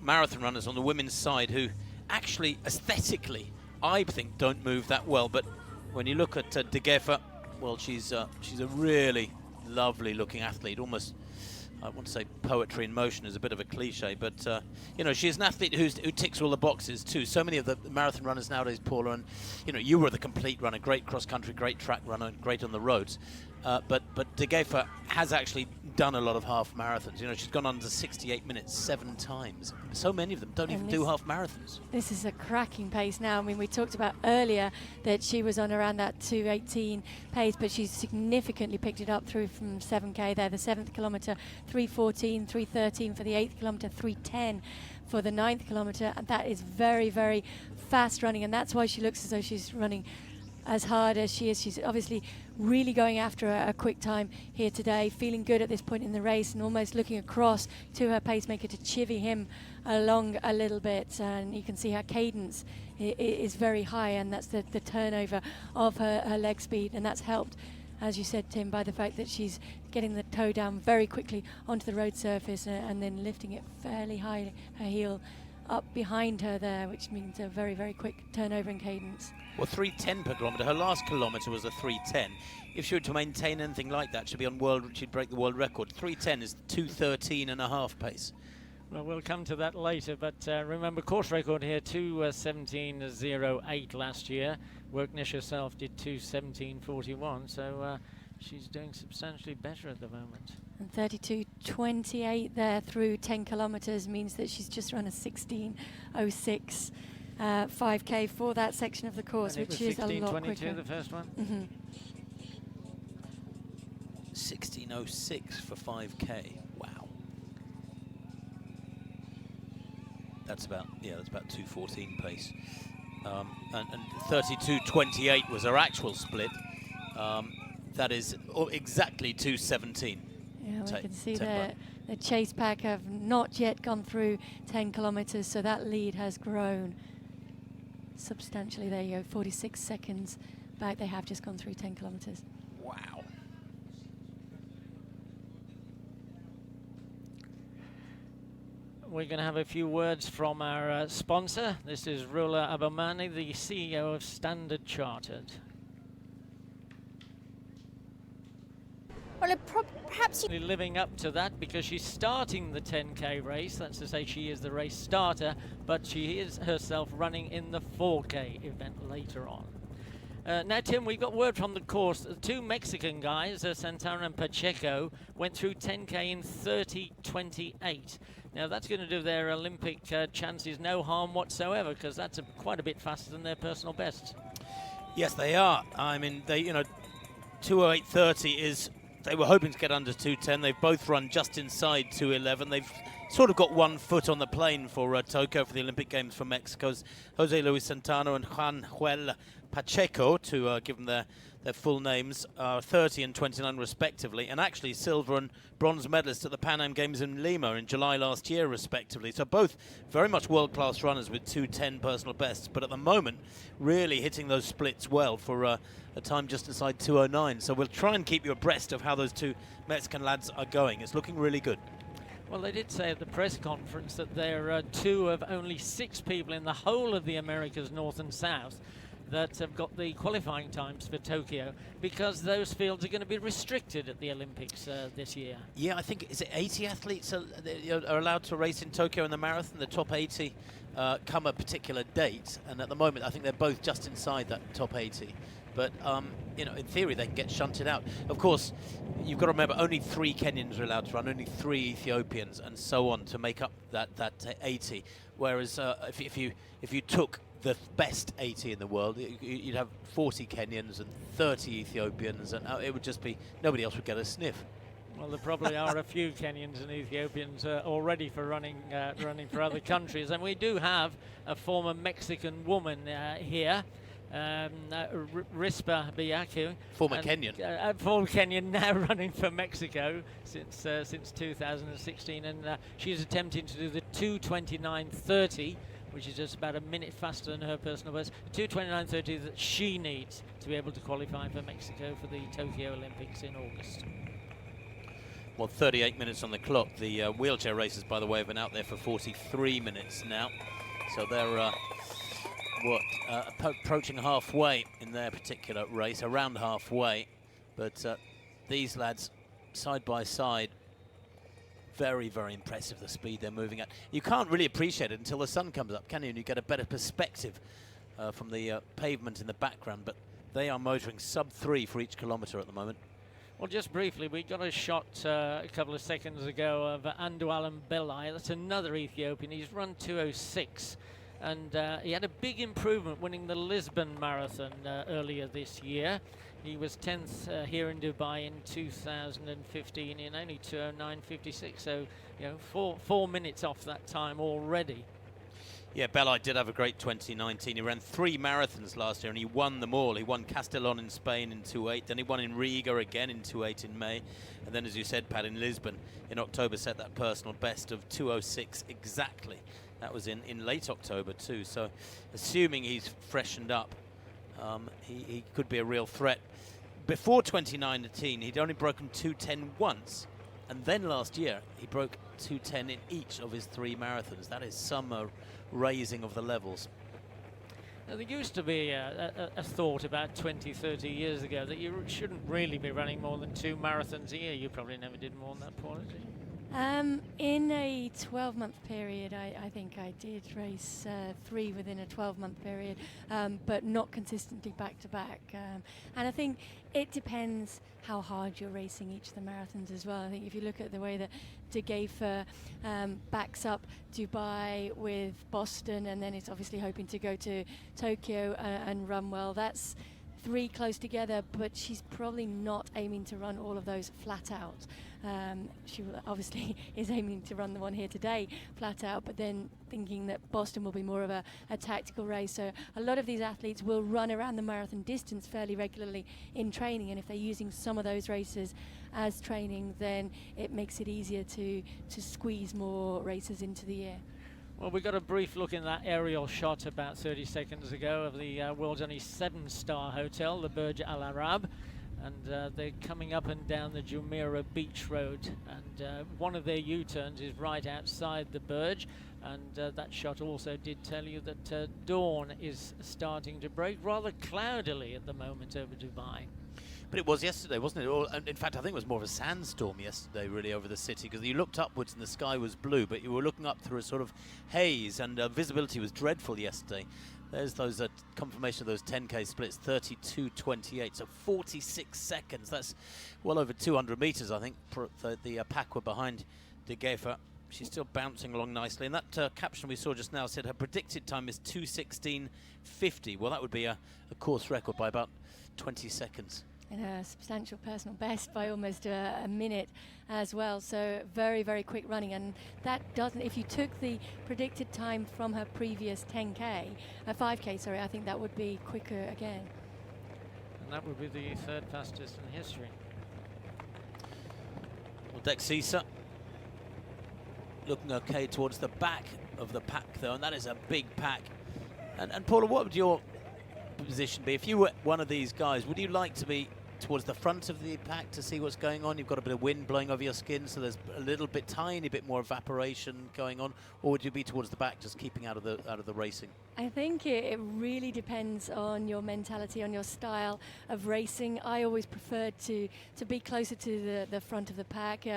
marathon runners on the women's side who actually aesthetically, I think, don't move that well. But when you look at De Geffer, well, she's a really lovely looking athlete. Almost, I want to say poetry in motion is a bit of a cliche, but you know, she's an athlete who ticks all the boxes too. So many of the marathon runners nowadays, Paula, and you know, you were the complete runner, great cross country, great track runner, great on the roads. But De Geffer has actually done a lot of half marathons. You know, she's gone under 68 minutes 7 times. So many of them don't even do half marathons. This is a cracking pace now. I mean, we talked about earlier that she was on around that 2:18 pace, but she's significantly picked it up through from 7K there. The 7th kilometre, 3:14, 3:13 for the 8th kilometre, 3:10 for the 9th kilometre. And that is very, very fast running. And that's why she looks as though she's running as hard as she is. She's obviously really going after a quick time here today, feeling good at this point in the race and almost looking across to her pacemaker to chivvy him along a little bit. And you can see her cadence is very high, and that's the turnover of her leg speed, and that's helped, as you said, Tim, by the fact that she's getting the toe down very quickly onto the road surface and then lifting it fairly high, her heel up behind her there, which means a very, very quick turnover and cadence. Well, 3:10 per kilometre. Her last kilometre was a 3:10. If she were to maintain anything like that, she'd be on she'd break the world record. 3:10 is 2:13.5 pace. Well, we'll come to that later, but remember, course record here, 2:17.08 last year. Worknish herself did 2:17.41, so she's doing substantially better at the moment. And 32.28 there through 10 kilometres means that she's just run a 16:06 5K for that section of the course, which is a lot quicker. The first one. Mm-hmm. 16:06 for 5K. Wow. That's about 2:14 pace. And 32.28 was her actual split. That is exactly 2:17. Yeah, we can see the chase pack have not yet gone through 10 kilometres, so that lead has grown substantially. There you go, 46 seconds back. They have just gone through 10 kilometres. Wow. We're going to have a few words from our sponsor. This is Rula Abamani, the CEO of Standard Chartered. Well, perhaps you... Living up to that, because she's starting the 10K race. That's to say she is the race starter, but she is herself running in the 4K event later on. Now, Tim, we've got word from the course. The two Mexican guys, Santana and Pacheco, went through 10K in 30:28. Now, that's going to do their Olympic chances no harm whatsoever, because that's quite a bit faster than their personal bests. Yes, they are. I mean, they, 2:08:30 is. They were hoping to get under 2:10. They've both run just inside 2:11. They've sort of got one foot on the plane for Tokyo for the Olympic Games for Mexico's Jose Luis Santana and Juan Pacheco, to give them their full names, 30 and 29 respectively, and actually silver and bronze medalists at the Pan Am Games in Lima in July last year respectively. So both very much world-class runners with 2:10 personal bests, but at the moment really hitting those splits well for a time just inside 2:09. So we'll try and keep you abreast of how those two Mexican lads are going. It's looking really good. Well, they did say at the press conference that they're two of only 6 people in the whole of the Americas, North and South, that have got the qualifying times for Tokyo, because those fields are going to be restricted at the Olympics this year. Yeah, I think, is it 80 athletes are allowed to race in Tokyo in the marathon? The top 80 come a particular date, and at the moment I think they're both just inside that top 80. But, in theory, they can get shunted out. Of course, you've got to remember, only 3 Kenyans are allowed to run, only 3 Ethiopians, and so on, to make up that 80. Whereas if you took the best 80 in the world, you'd have 40 Kenyans and 30 Ethiopians, and it would just be, nobody else would get a sniff. Well, there probably are a few Kenyans and Ethiopians already for running for other countries, and we do have a former Mexican woman here. Rispa Biaku, former Kenyan. Former Kenyan, now running for Mexico since 2016, and she's attempting to do the 2:29:30, which is just about a minute faster than her personal best. 2:29:30 that she needs to be able to qualify for Mexico for the Tokyo Olympics in August. Well, 38 minutes on the clock. The wheelchair racers, by the way, have been out there for 43 minutes now, so they're approaching halfway in their particular race, around halfway. But these lads, side by side, very, very impressive, the speed they're moving at. You can't really appreciate it until the sun comes up, can you? And you get a better perspective from the pavement in the background. But they are motoring sub-3 for each kilometre at the moment. Well, just briefly, we got a shot a couple of seconds ago of Andualam Belai. That's another Ethiopian. He's run 2:06. And he had a big improvement winning the Lisbon Marathon earlier this year. He was 10th here in Dubai in 2015 in only 2:09:56. So, 4 minutes off that time already. Yeah, Belai did have a great 2019. He ran 3 marathons last year and he won them all. He won Castellón in Spain in 2:08. Then he won in Riga again in 2:08 in May. And then, as you said, Pat, in Lisbon in October set that personal best of 2:06 exactly. That was in late October too, so assuming he's freshened up, he could be a real threat. Before 2019, he'd only broken 2:10 once, and then last year he broke 2:10 in each of his 3 marathons. That is some raising of the levels. Now, there used to be a thought about 20, 30 years ago that you shouldn't really be running more than 2 marathons a year. You probably never did more than that, Paul, did you? In a 12-month period, I think I did race 3 within a 12-month period, but not consistently back-to-back. And I think it depends how hard you're racing each of the marathons as well. I think if you look at the way that De Geefer backs up Dubai with Boston, and then it's obviously hoping to go to Tokyo and run well, that's 3 close together, but she's probably not aiming to run all of those flat out. She obviously is aiming to run the one here today flat out, but then thinking that Boston will be more of a tactical race. So a lot of these athletes will run around the marathon distance fairly regularly in training, and if they're using some of those races as training, then it makes it easier to squeeze more races into the year. Well, we got a brief look in that aerial shot about 30 seconds ago of the world's only 7-star hotel, the Burj Al Arab, and they're coming up and down the Jumeirah Beach Road, and one of their U-turns is right outside the Burj, and that shot also did tell you that dawn is starting to break rather cloudily at the moment over Dubai. But it was yesterday, wasn't it? Or, in fact, I think it was more of a sandstorm yesterday, really, over the city, because you looked upwards and the sky was blue, but you were looking up through a sort of haze, and visibility was dreadful yesterday. There's those confirmation of those 10K splits, 32.28, so 46 seconds. That's well over 200 meters, I think. The pack were behind De Gever. She's still bouncing along nicely. And that caption we saw just now said her predicted time is 2:16.50. Well, that would be a course record by about 20 seconds. And a substantial personal best by almost a minute as well. So very, very quick running. And that doesn't, if you took the predicted time from her previous 10K, 5K, sorry, I think that would be quicker again. And that would be the third fastest in history. Well, Dexisa looking okay towards the back of the pack, though, and that is a big pack. And Paula, what would your position be if you were one of these guys? Would you like to be towards the front of the pack to see what's going on? You've got a bit of wind blowing over your skin, so there's a little bit, tiny bit more evaporation going on, or would you be towards the back, just keeping out of the racing? I think it really depends on your mentality, on your style of racing. I always prefer to be closer to the front of the pack.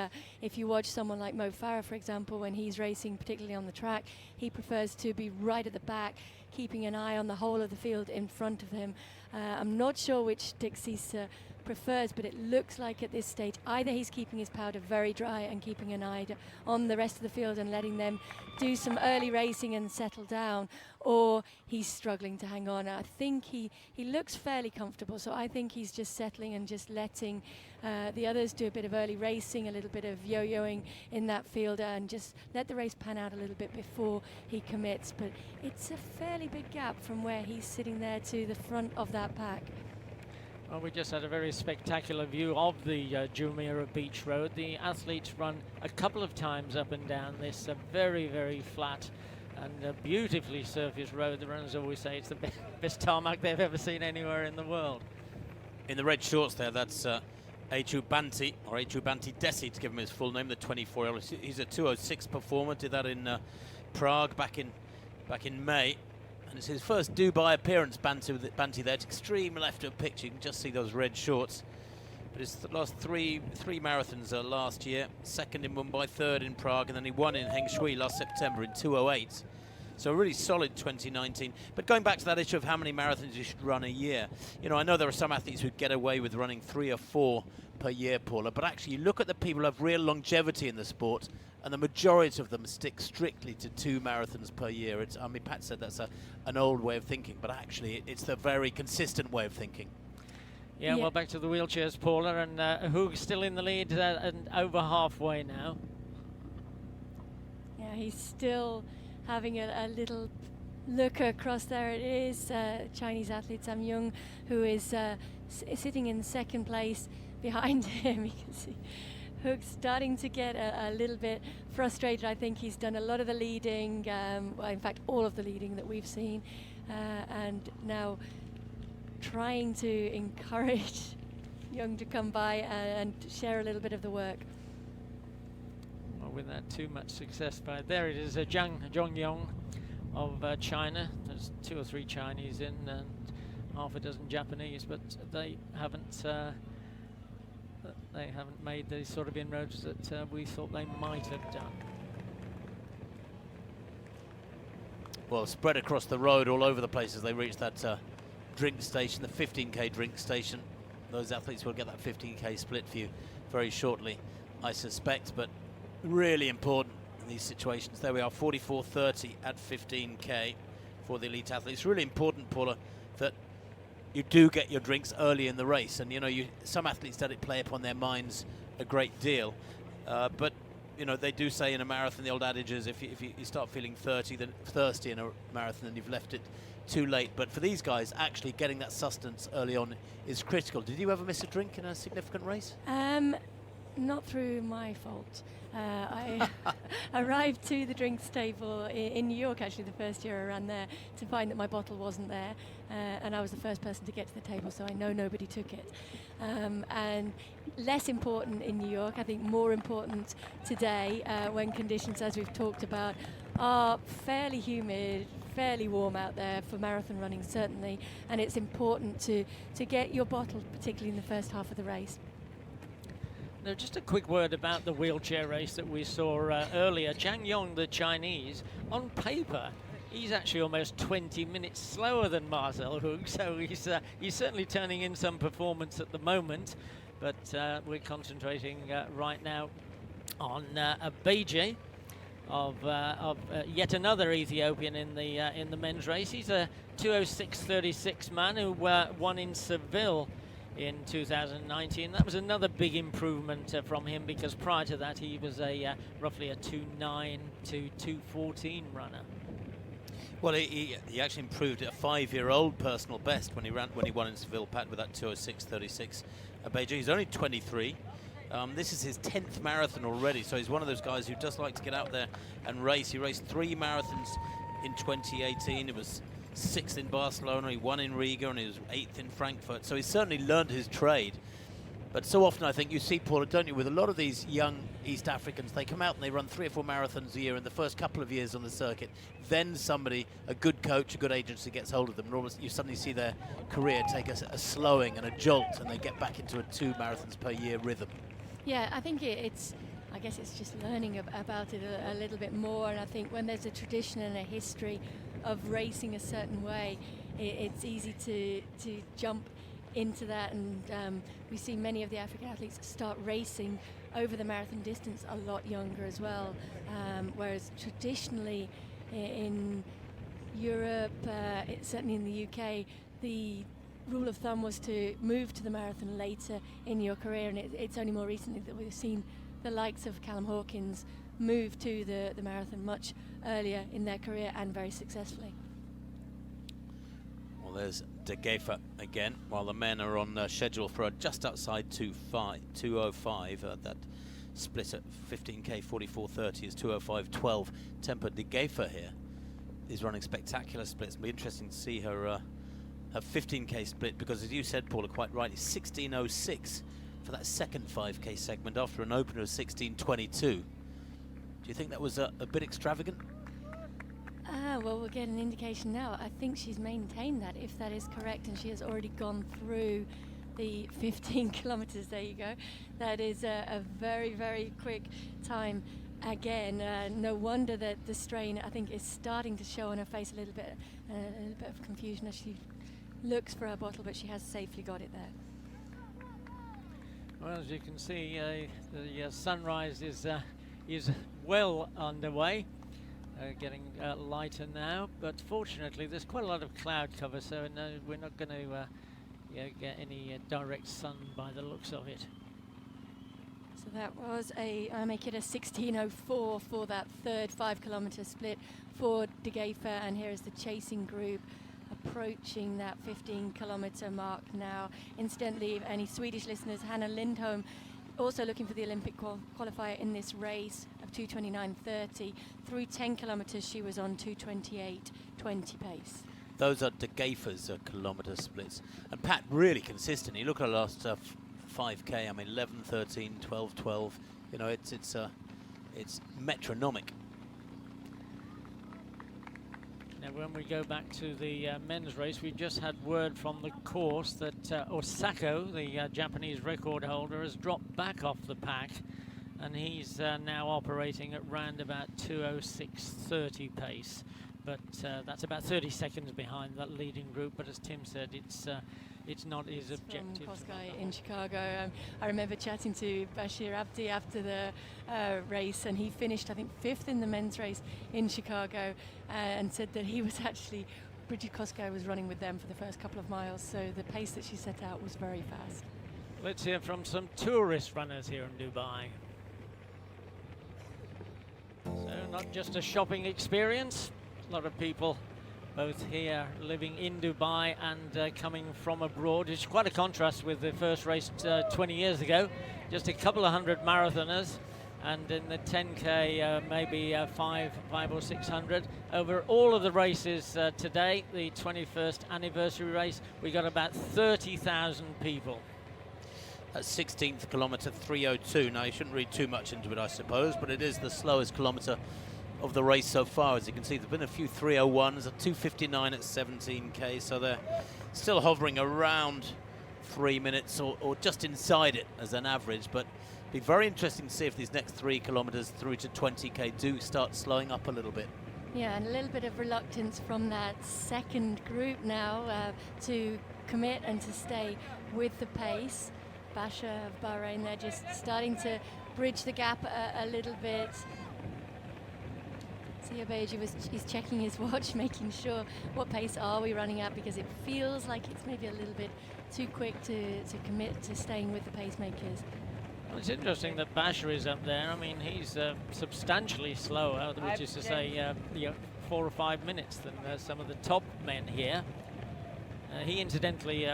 If you watch someone like Mo Farah, for example, when he's racing, particularly on the track, he prefers to be right at the back, keeping an eye on the whole of the field in front of him. I'm not sure which Dexisa prefers, but it looks like at this stage either he's keeping his powder very dry and keeping an eye on the rest of the field and letting them do some early racing and settle down, or he's struggling to hang on. I think he looks fairly comfortable, so I think he's just settling and just letting the others do a bit of early racing, a little bit of yo-yoing in that field, and just let the race pan out a little bit before he commits. But it's a fairly big gap from where he's sitting there to the front of that pack. Well, we just had a very spectacular view of the Jumeirah Beach Road. The athletes run a couple of times up and down this very, very flat and beautifully surfaced road. The runners always say it's the best tarmac they've ever seen anywhere in the world. In the red shorts there, that's Achu Banti, or Achu Banti Desi to give him his full name, the 24-year-old. He's a 2:06 performer, did that in Prague back in May. And it's his first Dubai appearance, Banti there. It's extreme left of picture. You can just see those red shorts. But it's the last three marathons last year. Second in Mumbai, third in Prague, and then he won in Heng Shui last September in 2:08. So a really solid 2019. But going back to that issue of how many marathons you should run a year, you know, I know there are some athletes who get away with running 3 or 4 per year, Paula, but actually you look at the people who have real longevity in the sport, and the majority of them stick strictly to 2 marathons per year. I mean, Pat said that's an old way of thinking, but actually it's the very consistent way of thinking. Yeah, well, back to the wheelchairs, Paula, and Hoog's still in the lead and over halfway now. Yeah, he's still having a little look across there. It is Chinese athlete Sam Young, who is sitting in second place behind him. You can see Hoog's starting to get a little bit frustrated. I think he's done a lot of the leading, well, in fact all of the leading that we've seen, and now trying to encourage Young to come by and share a little bit of the work. Well, without too much success, but there it is, Zhang Yong of China. There's 2 or 3 Chinese in and half a dozen Japanese, but they haven't made the sort of inroads that we thought they might have done. Well, spread across the road all over the place as they reach that drink station, the 15K drink station. Those athletes will get that 15K split for you very shortly, I suspect, but really important in these situations. There we are, 44:30 at 15K for the elite athletes. Really important, Paula, that you do get your drinks early in the race, and you know, some athletes let it play upon their minds a great deal, but you know, they do say in a marathon, the old adage is if you start feeling thirsty in a marathon, then you've left it too late. But for these guys, actually getting that sustenance early on is critical. Did you ever miss a drink in a significant race? Not through my fault. I arrived to the drinks table in New York, actually the first year I ran there, to find that my bottle wasn't there, and I was the first person to get to the table, so I know nobody took it. And less important in New York, I think more important today, when conditions, as we've talked about, are fairly humid, fairly warm out there for marathon running certainly, and it's important to get your bottle, particularly in the first half of the race. Now, just a quick word about the wheelchair race that we saw earlier. Zhang Yong, the Chinese, on paper, He's actually almost 20 minutes slower than Marcel Hug, so he's certainly turning in some performance at the moment. But we're concentrating right now on Abeje of yet another Ethiopian in the men's race. He's a 2:06.36 man who won in Seville in 2019. That was another big improvement from him, because prior to that he was roughly a 2:09 to 2:14 runner. Well, he actually improved a 5-year-old personal best when he won in Seville, Pat, with that 2:06.36. Abeje, he's only 23. This is his 10th marathon already, so he's one of those guys who does like to get out there and race. He raced 3 marathons in 2018. It was 6th in Barcelona, he won in Riga, and he was 8th in Frankfurt. So he's certainly learned his trade. But so often I think you see, Paula, don't you, with a lot of these young East Africans, they come out and they run 3 or 4 marathons a year in the first couple of years on the circuit. Then somebody, a good coach, a good agency gets hold of them, and you suddenly see their career take a slowing and a jolt, and they get back into a 2 marathons per year rhythm. Yeah, I think I guess it's just learning about it a little bit more. And I think when there's a tradition and a history of racing a certain way, it's easy to jump into that. And we see many of the African athletes start racing over the marathon distance a lot younger as well. Whereas traditionally in Europe, certainly in the UK, the rule of thumb was to move to the marathon later in your career, and it's only more recently that we've seen the likes of Callum Hawkins move to the marathon much earlier in their career and very successfully. Well, there's De Gefer again, while the men are on schedule for just outside 2:05. That split at 15k 44:30 is 2:05.12. Temper De Gefer here is running spectacular splits. It'll be interesting to see her 15k split, because as you said, Paula, quite rightly, 16:06 for that second 5k segment after an opener of 16:22. Do you think that was a bit extravagant? Well, we'll get an indication now. I think she's maintained that, if that is correct, and she has already gone through the 15 kilometers. There you go. That is a very, very quick time. Again, no wonder that the strain, I think, is starting to show on her face a little bit of confusion as she looks for her bottle, but she has safely got it there. Well, as you can see, the sunrise is well underway, getting lighter now, but fortunately there's quite a lot of cloud cover, so no, we're not going to get any direct sun by the looks of it. So that was make it a 16:04 for that third 5 kilometer split for De Gefer, and here is the chasing group approaching that 15 kilometer mark now. Incidentally, any Swedish listeners, Hannah Lindholm also looking for the Olympic qualifier in this race of 2:29.30. Through 10 kilometers she was on 2:28.20 pace. Those are De Gefer's kilometer splits, and Pat really consistent. You look at her last 5k, I mean 11:13, 12:12. You know, it's metronomic. Now, when we go back to the men's race, we just had word from the course that Osako, the Japanese record holder, has dropped back off the pack, and he's now operating at round about 2:06.30 pace. But that's about 30 seconds behind that leading group. But as Tim said, it's not his objective. From Koskai in Chicago. I remember chatting to Bashir Abdi after the race, and he finished, I think, 5th in the men's race in Chicago, and said that he was actually, Bridget Koskai was running with them for the first couple of miles, so the pace that she set out was very fast. Let's hear from some tourist runners here in Dubai. So not just a shopping experience. A lot of people both here living in Dubai and coming from abroad. It's quite a contrast with the first race 20 years ago. Just a couple of hundred marathoners, and in the 10k maybe 500 or 600. Over all of the races today, the 21st anniversary race, we got about 30,000 people. At 16th kilometre, 3:02. Now you shouldn't read too much into it, I suppose, but it is the slowest kilometre of the race so far. As you can see, there've been a few 3:01s, a 2:59 at 17k, so they're still hovering around 3 minutes or just inside it as an average. But it'll be very interesting to see if these next 3 kilometers through to 20k do start slowing up a little bit. Yeah, and a little bit of reluctance from that second group now to commit and to stay with the pace. Basha of Bahrain, they're just starting to bridge the gap a little bit. Siabeji is checking his watch, making sure what pace are we running at, because it feels like it's maybe a little bit too quick to commit to staying with the pacemakers. Well, it's interesting that Basha is up there. I mean, he's substantially slower, which is to say 4 or 5 minutes than some of the top men here. He incidentally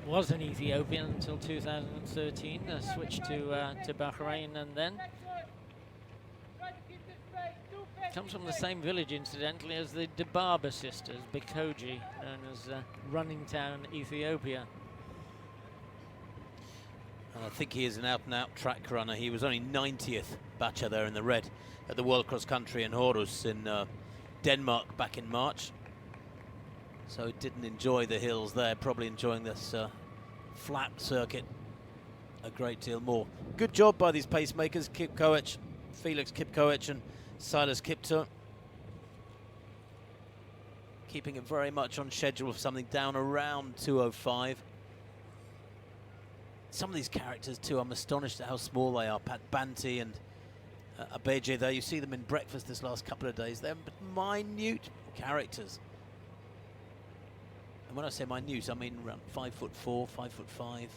was an Ethiopian until 2013, switched to Bahrain, and then comes from the same village, incidentally, as the Debaba sisters, Bikoji, known as Running Town, Ethiopia. And I think he is an out-and-out track runner. He was only 90th Bacha there in the red at the World Cross Country in Horus in Denmark back in March. So didn't enjoy the hills there, probably enjoying this flat circuit a great deal more. Good job by these pacemakers, Kipkoech, Felix Kipkoech and Silas Kipto. Keeping it very much on schedule for something down around 2:05. Some of these characters too, I'm astonished at how small they are. Pat Banti and Abeje there, you see them in breakfast this last couple of days. They're minute characters. And when I say minute, I mean around 5'4", 5'5".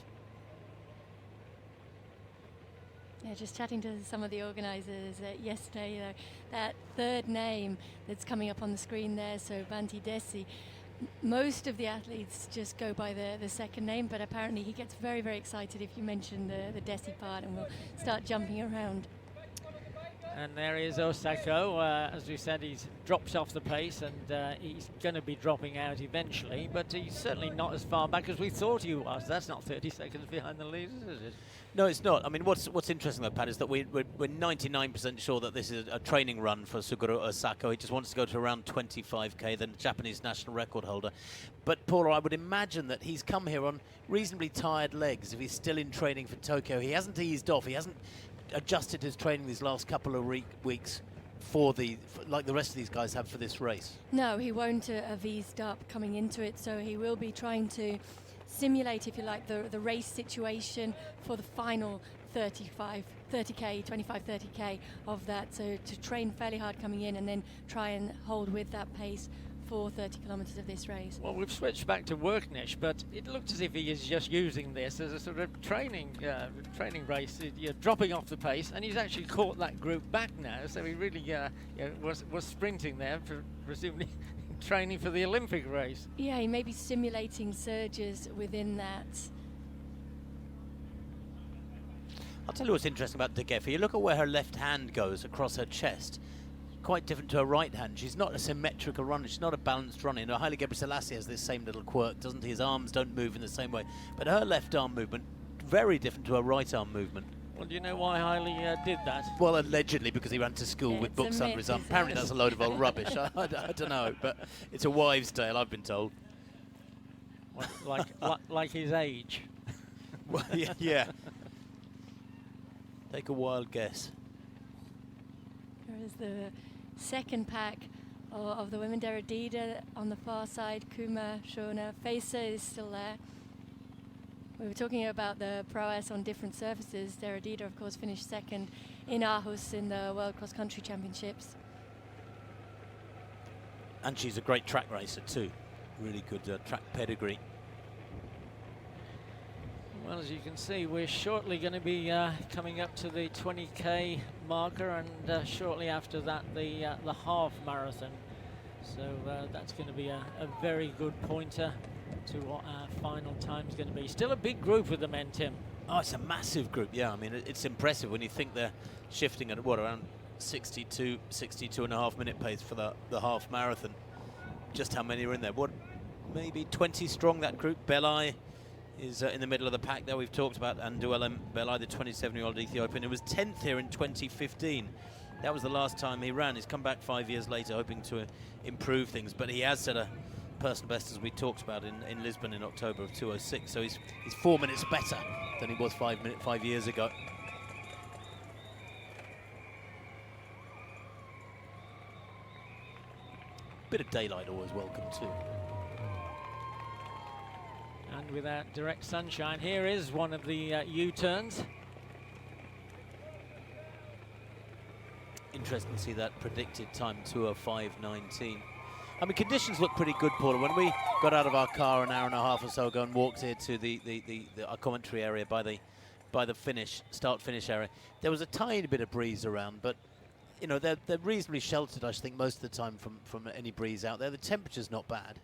Yeah, just chatting to some of the organisers yesterday, that third name that's coming up on the screen there, so Banti Desi, most of the athletes just go by the second name, but apparently he gets very, very excited if you mention the Desi part and will start jumping around. And there is Osako. As we said, he's dropped off the pace, and he's going to be dropping out eventually, but he's certainly not as far back as we thought he was. That's not 30 seconds behind the leaders, is it? No, it's not. I mean, what's interesting though, Pat, is that we're 99% sure that this is a training run for Suguru Osako. He just wants to go to around 25k, the Japanese national record holder. But Paula, I would imagine that he's come here on reasonably tired legs if he's still in training for Tokyo. He hasn't eased off. He hasn't adjusted his training these last couple of weeks like the rest of these guys have for this race. No, he won't have eased up coming into it, so he will be trying to simulate, if you like, the race situation for the final 25, 30k of that. So to train fairly hard coming in and then try and hold with that pace for 30 kilometers of this race. Well, we've switched back to Worknish, but it looked as if he is just using this as a sort of training race, dropping off the pace, and he's actually caught that group back now. So he really was sprinting there, presumably training for the Olympic race. Yeah, he may be simulating surges within that. I'll tell you what's interesting about De Geffer. You look at where her left hand goes across her chest. Quite different to her right hand. She's not a symmetrical runner. She's not a balanced runner. You know, Haile Gebrselassie has this same little quirk, doesn't he? His arms don't move in the same way. But her left arm movement, very different to her right arm movement. Well, do you know why Haile did that? Well, allegedly because he ran to school with books under his arm. Apparently that's a load of old rubbish. I don't know, but it's a wives' tale, I've been told. Well, like his age. Well, yeah. Take a wild guess. There is the second pack of the women. Deradida on the far side, Kuma, Shona, Faisa is still there. We were talking about the prowess on different surfaces. Deradida, of course, finished second in Aarhus in the World Cross Country Championships. And she's a great track racer too. Really good track pedigree. Well, as you can see, we're shortly going to be coming up to the 20k marker, and shortly after that, the half marathon. So that's going to be a very good pointer to what our final time is going to be. Still a big group with the men, Tim. Oh, it's a massive group. Yeah, I mean, it's impressive when you think they're shifting at what, around 62 and a half minute pace for the half marathon. Just how many are in there? What, maybe 20 strong, that group. Belai is in the middle of the pack there. We've talked about Anduelem Belai, the 27-year-old Ethiopian. He was 10th here in 2015. That was the last time he ran. He's come back 5 years later, hoping to improve things. But he has set a personal best, as we talked about, in Lisbon in October of 2:06. So he's 4 minutes better than he was 5 years ago. Bit of daylight always welcome too. And without direct sunshine, here is one of the U-turns. Interesting to see that predicted time, 2:05.19. I mean, conditions look pretty good, Paula. When we got out of our car an hour and a half or so ago and walked here to our commentary area by the start-finish area, there was a tiny bit of breeze around, but you know, they're reasonably sheltered, I think, most of the time from any breeze out there. The temperature's not bad.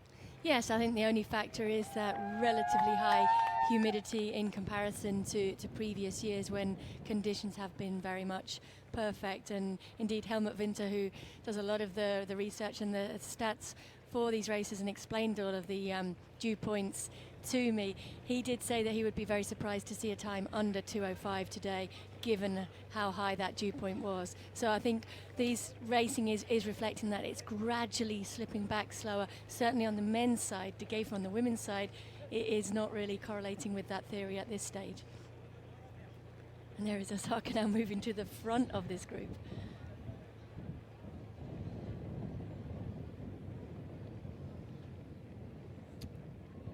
Yes, I think the only factor is that relatively high humidity in comparison to previous years when conditions have been very much perfect. And indeed, Helmut Winter, who does a lot of the research and the stats for these races and explained all of the dew points to me, he did say that he would be very surprised to see a time under 2:05 today, given how high that dew point was. So I think these racing is reflecting that it's gradually slipping back slower. Certainly on the men's side, De Geef on the women's side, it is not really correlating with that theory at this stage. And there is Osaka now moving to the front of this group.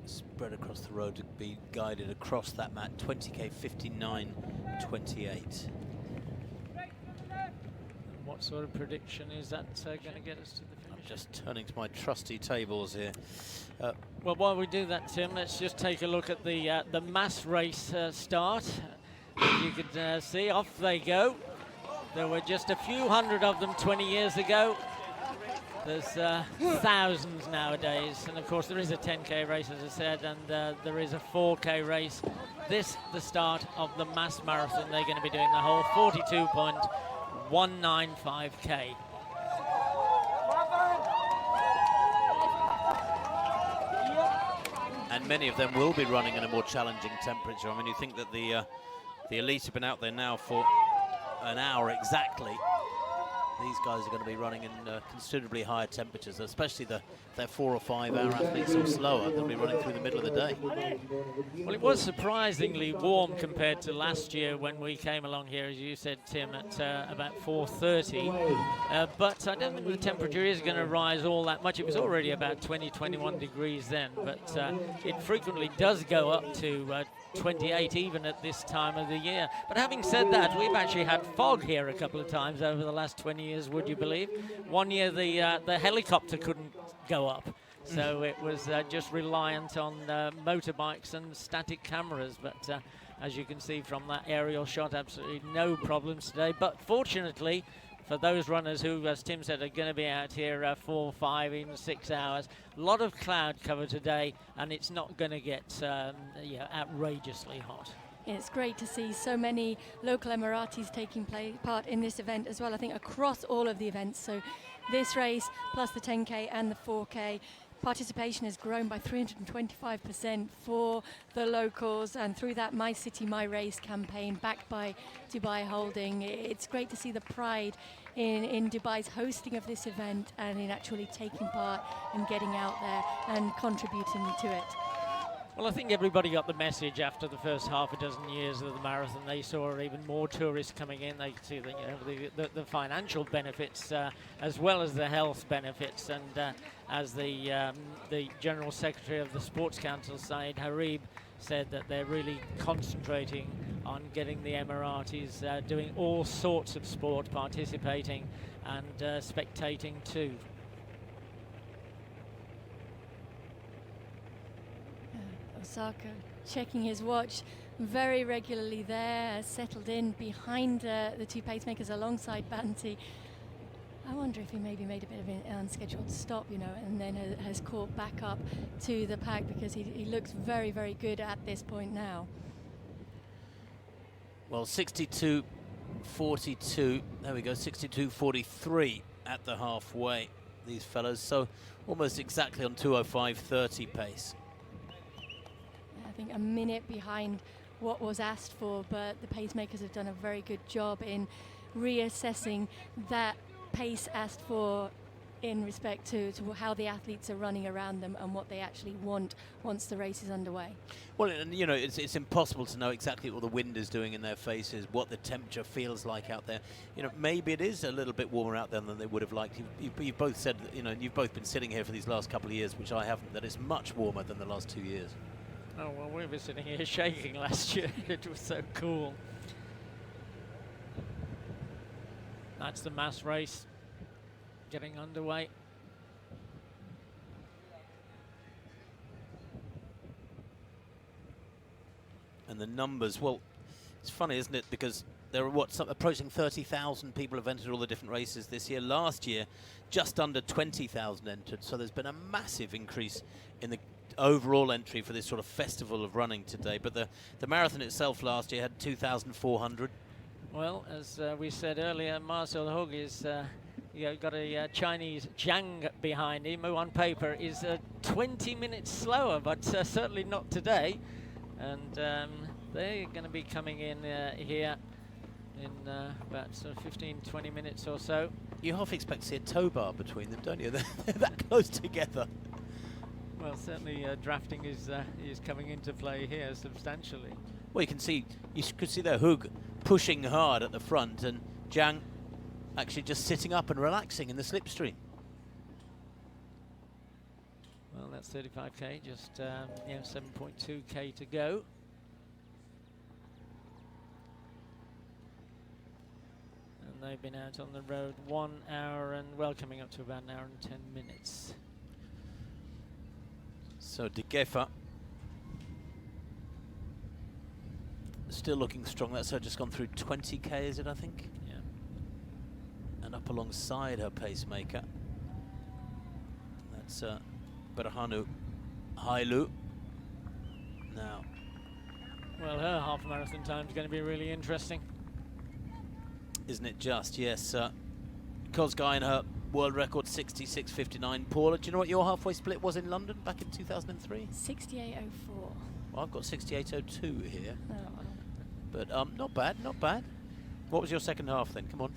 Spread across the road to be guided across that mat, 20k 59.28. What sort of prediction is that going to get us to the finish? I'm just turning to my trusty tables here. Well, while we do that, Tim, let's just take a look at the mass race start. As you can see, off they go. There were just a few hundred of them 20 years ago. There's thousands nowadays, and of course there is a 10k race, as I said, and there is a 4k race. This, the start of the mass marathon. They're going to be doing the whole 42.195k. And many of them will be running in a more challenging temperature. I mean, you think that the elite have been out there now for an hour exactly. These guys are going to be running in considerably higher temperatures, especially their 4 or 5 hour athletes who are slower. They'll be running through the middle of the day. Well, it was surprisingly warm compared to last year when we came along here, as you said, Tim, at about 4:30. But I don't think the temperature is going to rise all that much. It was already about 20, 21 degrees then, but it frequently does go up to 28 even at this time of the year. But having said that, we've actually had fog here a couple of times over the last 20 years, would you believe? One year the helicopter couldn't go up, so it was just reliant on motorbikes and static cameras. But as you can see from that aerial shot, absolutely no problems today. But fortunately for those runners who, as Tim said, are going to be out here 4, 5, even 6 hours, a lot of cloud cover today, and it's not going to get outrageously hot. It's great to see so many local Emiratis taking part in this event as well, I think across all of the events. So this race, plus the 10K and the 4K, participation has grown by 325% for the locals, and through that My City, My Race campaign backed by Dubai Holding. It's great to see the pride in Dubai's hosting of this event and in actually taking part and getting out there and contributing to it. Well, I think everybody got the message after the first half a dozen years of the marathon. They saw even more tourists coming in. They could see the financial benefits as well as the health benefits. And as the General Secretary of the Sports Council, Saeed Harib, said that they're really concentrating on getting the Emiratis doing all sorts of sport, participating and spectating too. Osaka checking his watch very regularly there, settled in behind the two pacemakers alongside Banti. I wonder if he maybe made a bit of an unscheduled stop, and then has caught back up to the pack, because he looks very, very good at this point now. Well, 62.42, there we go, 62.43 at the halfway, these fellows, so almost exactly on 2:05.30 pace. I think a minute behind what was asked for, but the pacemakers have done a very good job in reassessing that pace asked for in respect to how the athletes are running around them and what they actually want once the race is underway. Well, and you know, it's impossible to know exactly what the wind is doing in their faces, what the temperature feels like out there. You know, maybe it is a little bit warmer out there than they would have liked. You've both said, you know, you've both been sitting here for these last couple of years, which I haven't, that it's much warmer than the last 2 years. Oh, well, we were sitting here shaking last year. It was so cool. That's the mass race getting underway. And the numbers, well, it's funny, isn't it? Because there are, approaching 30,000 people have entered all the different races this year. Last year, just under 20,000 entered. So there's been a massive increase in the overall entry for this sort of festival of running today. But the marathon itself last year had 2,400. Well, as we said earlier, Marcel Hug is got a Chinese Zhang behind him, who on paper is 20 minutes slower, but certainly not today. And they're going to be coming in here in about sort of 15-20 minutes or so. You half expect to see a tow bar between them, don't you? They're that close together. Well, certainly drafting is coming into play here substantially. Well, you could see their Hug pushing hard at the front, and Zhang actually just sitting up and relaxing in the slipstream. Well, that's 35k, just 7.2k to go. And they've been out on the road 1 hour and, well, coming up to about an hour and 10 minutes. So De Geffer still looking strong. That's her just gone through 20k, is it, I think? Yeah. And up alongside her pacemaker. That's Berhanu Hailu. Now. Well, her half marathon time is going to be really interesting. Isn't it just? Yes. Kosgei in her world record 66.59. Paula, do you know what your halfway split was in London back in 2003? 68.04. Well, I've got 68.02 here. Oh. But not bad, not bad. What was your second half then? Come on.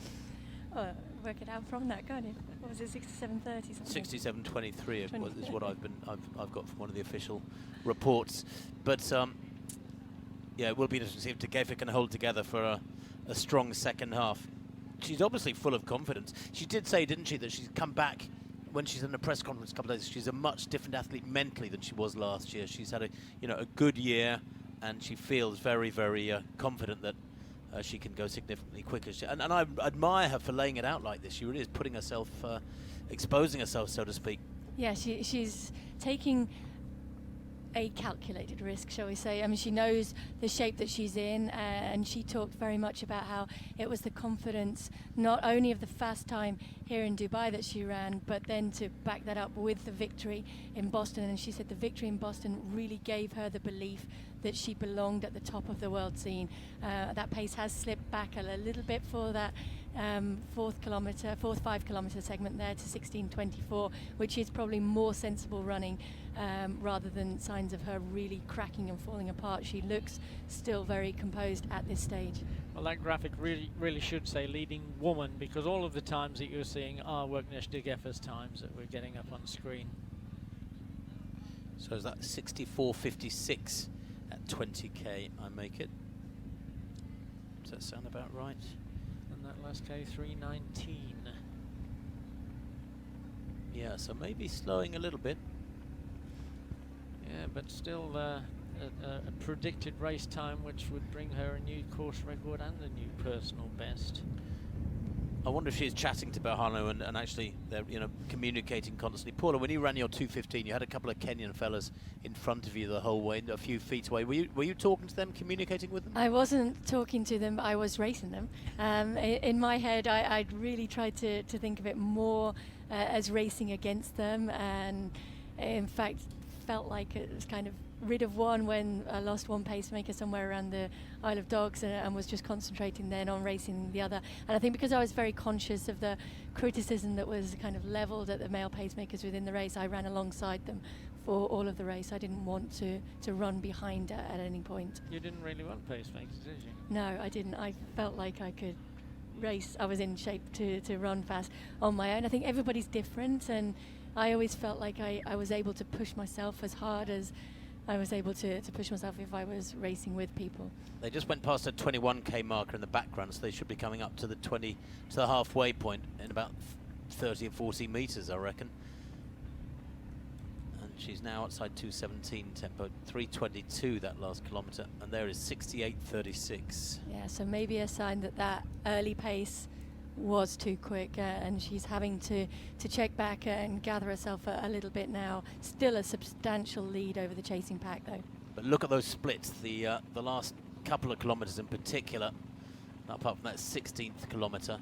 Oh, work it out from that, can't you? What was it, 67.30 something? 67.23 is what I've got from one of the official reports. But yeah, it will be interesting to see if De Geffer can hold together for a strong second half. She's obviously full of confidence. She did say, didn't she, that she's come back when she's in a press conference a couple of days. She's a much different athlete mentally than she was last year. She's had a good year, and she feels very, very confident that she can go significantly quicker. And I admire her for laying it out like this. She really is putting herself, exposing herself, so to speak. Yeah, she's taking a calculated risk, shall we say. I mean, she knows the shape that she's in, and she talked very much about how it was the confidence not only of the fast time here in Dubai that she ran, but then to back that up with the victory in Boston. And she said the victory in Boston really gave her the belief that she belonged at the top of the world scene. That pace has slipped back a little bit for that fourth 5 kilometre segment there to 16:24, which is probably more sensible running rather than signs of her really cracking and falling apart. She looks still very composed at this stage. Well, that graphic really should say leading woman, because all of the times that you're seeing are Wagner De Geffer's times that we're getting up on screen. So is that 64.56 at 20k, I make it? Does that sound about right? And that last K, 3:19. Yeah, so maybe slowing a little bit. Yeah, but still a predicted race time which would bring her a new course record and a new personal best. I wonder if she's chatting to Berhanu and actually they're communicating constantly. Paula, when you ran your 2:15, you had a couple of Kenyan fellas in front of you the whole way, a few feet away. Were you talking to them, communicating with them? I wasn't talking to them, but I was racing them. In my head, I'd really tried to think of it more as racing against them, and in fact felt like it was kind of rid of one when I lost one pacemaker somewhere around the Isle of Dogs, and was just concentrating then on racing the other. And I think because I was very conscious of the criticism that was kind of levelled at the male pacemakers within the race, I ran alongside them for all of the race. I didn't want to run behind at any point. You didn't really want pacemakers, did you? No, I didn't. I felt like I could race. I was in shape to run fast on my own. I think everybody's different, and I always felt like I was able to push myself as hard as I was able to push myself if I was racing with people. They just went past a 21k marker in the background, so they should be coming up to the halfway point in about 30 or 40 meters, I reckon. And she's now outside 2:17 tempo, 3:22 that last kilometre, and there is 68:36. Yeah, so maybe a sign that that early pace was too quick, and she's having to check back and gather herself a little bit now. Still a substantial lead over the chasing pack, though. But look at those splits, the last couple of kilometres in particular, apart from that 16th kilometre,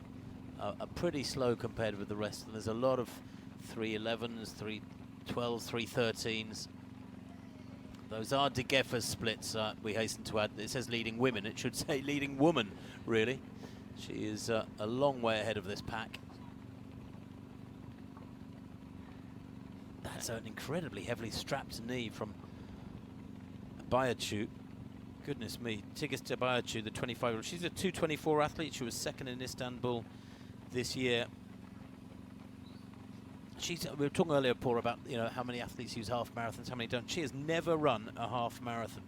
are pretty slow compared with the rest. And there's a lot of 3:11s, 3:12s, 3:13s. Those are De Geffer's splits, we hasten to add. It says leading women, it should say leading woman, really. She is a long way ahead of this pack. That's an incredibly heavily strapped knee from Bayatu. Goodness me, Tigist Bayatu, the 25-year-old. She's a 2:24 athlete. She was second in Istanbul this year. We were talking earlier, Paul, about how many athletes use half marathons, how many don't. She has never run a half marathon.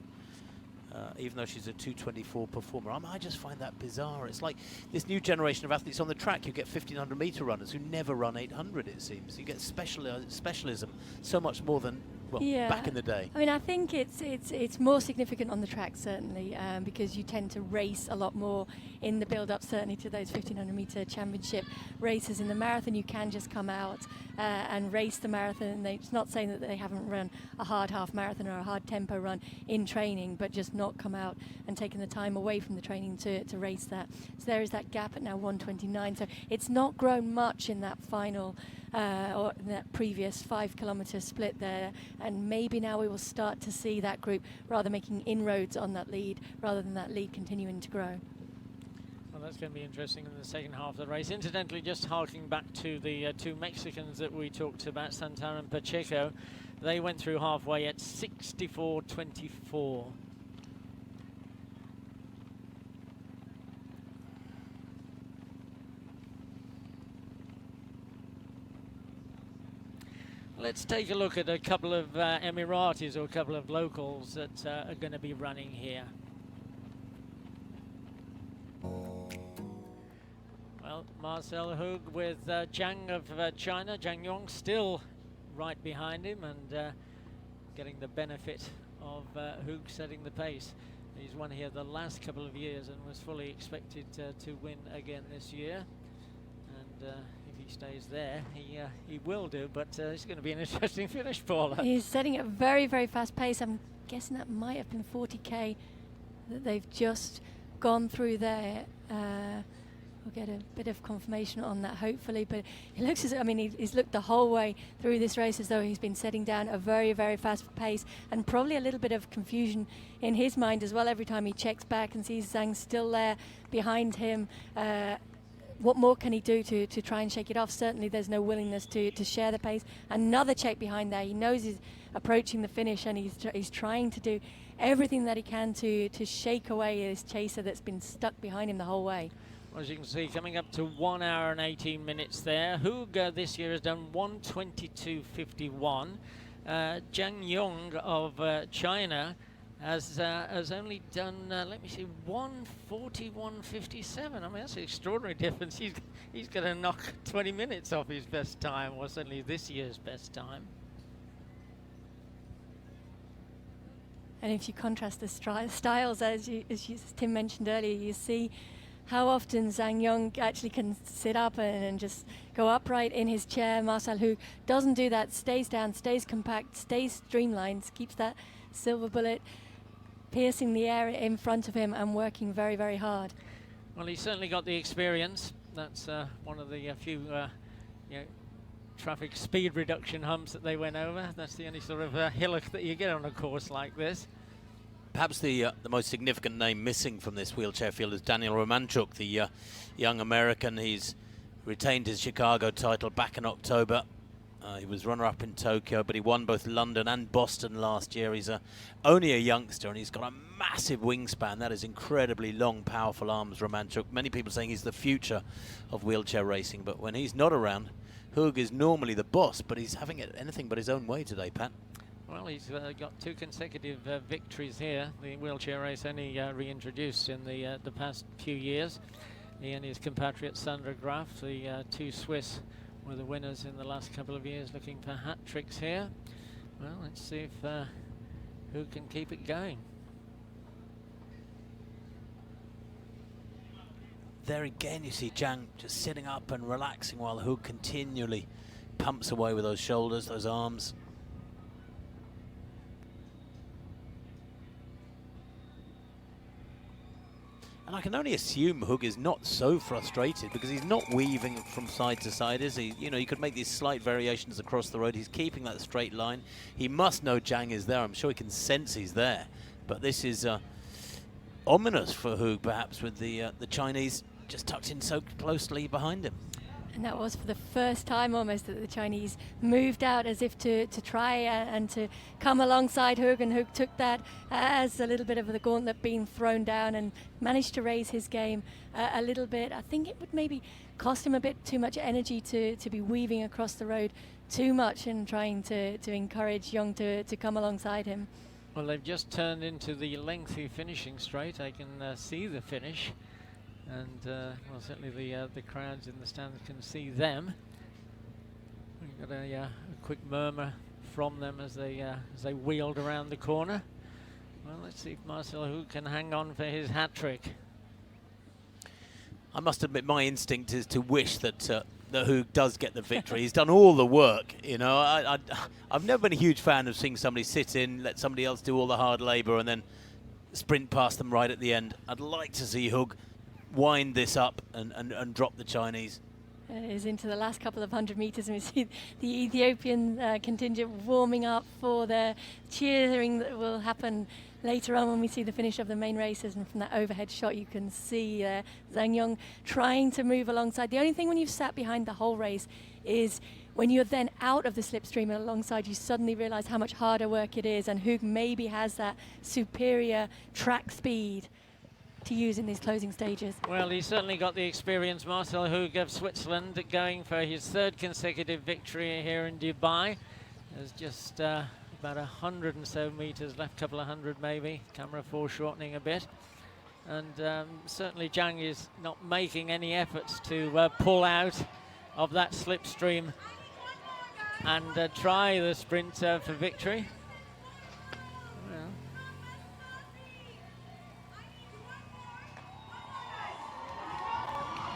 Even though she's a 2:24 performer. I just find that bizarre. It's like this new generation of athletes on the track. You get 1500 meter runners who never run 800, it seems. You get specialism so much more than, well, back in the day. I mean, I think it's more significant on the track, certainly, because you tend to race a lot more in the build-up, certainly to those 1500 meter championship races. In the marathon, you can just come out and race the marathon. It's not saying that they haven't run a hard half marathon or a hard tempo run in training, but just not come out and taken the time away from the training to race that. So there is that gap at now 1:29. So it's not grown much in that final or in that previous 5 kilometre split there, and maybe now we will start to see that group rather making inroads on that lead rather than that lead continuing to grow. Well, that's going to be interesting in the second half of the race. Incidentally, just harking back to the two Mexicans that we talked about, Santana and Pacheco, they went through halfway at 64:24. Let's take a look at a couple of Emiratis or a couple of locals that are going to be running here. Well, Marcel Hug with Zhang of China. Zhang Yong still right behind him and getting the benefit of Hug setting the pace. He's won here the last couple of years and was fully expected to win again this year. And if he stays there, he will do, but it's going to be an interesting finish, Paula. He's setting a very, very fast pace. I'm guessing that might have been 40k that they've just gone through there. We'll get a bit of confirmation on that, hopefully, but it looks as, I mean, he's looked the whole way through this race as though he's been setting down a very, very fast pace, and probably a little bit of confusion in his mind as well every time he checks back and sees Zhang still there behind him. What more can he do to try and shake it off? Certainly there's no willingness to share the pace. Another check behind there. He knows he's approaching the finish, and he's trying to do everything that he can to shake away this chaser that's been stuck behind him the whole way. Well, as you can see, coming up to 1 hour and 18 minutes there. Hug this year has done 1:22.51. Zhang Yong of China has only done, let me see, 1:41.57. I mean, that's an extraordinary difference. He's going to knock 20 minutes off his best time, or certainly this year's best time. And if you contrast the styles, as Tim mentioned earlier, you see how often Zhang Yong actually can sit up and just go upright in his chair. Marcel Hug doesn't do that, stays down, stays compact, stays streamlined, keeps that silver bullet piercing the air in front of him and working very, very hard. Well, he's certainly got the experience. That's one of the few traffic speed reduction humps that they went over. That's the only sort of hillock that you get on a course like this. Perhaps the most significant name missing from this wheelchair field is Daniel Romanchuk, the young American. He's retained his Chicago title back in October. He was runner-up in Tokyo, but he won both London and Boston last year. He's only a youngster, and he's got a massive wingspan. That is incredibly long, powerful arms, Romanchuk. Many people saying he's the future of wheelchair racing, but when he's not around, Hug is normally the boss, but he's having it anything but his own way today, Pat. Well, he's got 2 consecutive victories here. The wheelchair race only reintroduced in the past few years. He and his compatriot Sandra Graf, the 2 Swiss, were the winners in the last couple of years, looking for hat tricks here. Well, let's see if who can keep it going. There again you see Zhang just sitting up and relaxing while Hug continually pumps away with those shoulders, those arms. And I can only assume Hug is not so frustrated because he's not weaving from side to side, is he? You know, you could make these slight variations across the road. He's keeping that straight line. He must know Zhang is there. I'm sure he can sense he's there. But this is ominous for Hug, perhaps, with the Chinese just tucked in so closely behind him. And that was for the first time almost that the Chinese moved out as if to try and to come alongside Hug, and Hug took that as a little bit of the gauntlet being thrown down and managed to raise his game a little bit. I think it would maybe cost him a bit too much energy to be weaving across the road too much and trying to encourage Young to come alongside him. Well, they've just turned into the lengthy finishing straight. I can see the finish. And well, certainly the crowds in the stands can see them. We've got a quick murmur from them as they wheeled around the corner. Well, let's see if Marcel Hug can hang on for his hat trick. I must admit, my instinct is to wish that that Hug does get the victory. He's done all the work, you know. I've never been a huge fan of seeing somebody sit in, let somebody else do all the hard labour, and then sprint past them right at the end. I'd like to see Hug wind this up and drop the Chinese. It is into the last couple of 100 meters, and we see the Ethiopian contingent warming up for the cheering that will happen later on when we see the finish of the main races. And from that overhead shot you can see Zhang Yong trying to move alongside. The only thing when you've sat behind the whole race is when you're then out of the slipstream and alongside, you suddenly realize how much harder work it is, and Hug maybe has that superior track speed to use in these closing stages. Well, he's certainly got the experience, Marcel Hug of Switzerland, going for his 3rd consecutive victory here in Dubai. There's just about 100 and so meters left, couple of hundred maybe, camera foreshortening a bit. And certainly Zhang is not making any efforts to pull out of that slipstream and try the sprint for victory.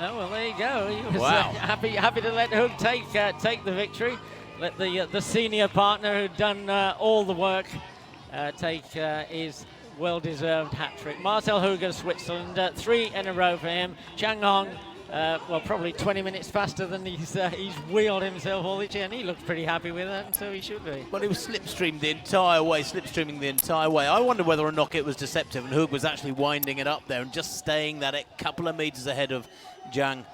Oh, well, there you go. He was happy to let Hug take the victory. Let the senior partner who'd done all the work take his well-deserved hat trick. Marcel Hug of Switzerland, 3 in a row for him. Zhang Hong, well, probably 20 minutes faster than he's wheeled himself all this year, and he looks pretty happy with that, and so he should be. Well, he was slipstreaming the entire way. I wonder whether or not it was deceptive, and Hug was actually winding it up there and just staying that a couple of meters ahead of Zhang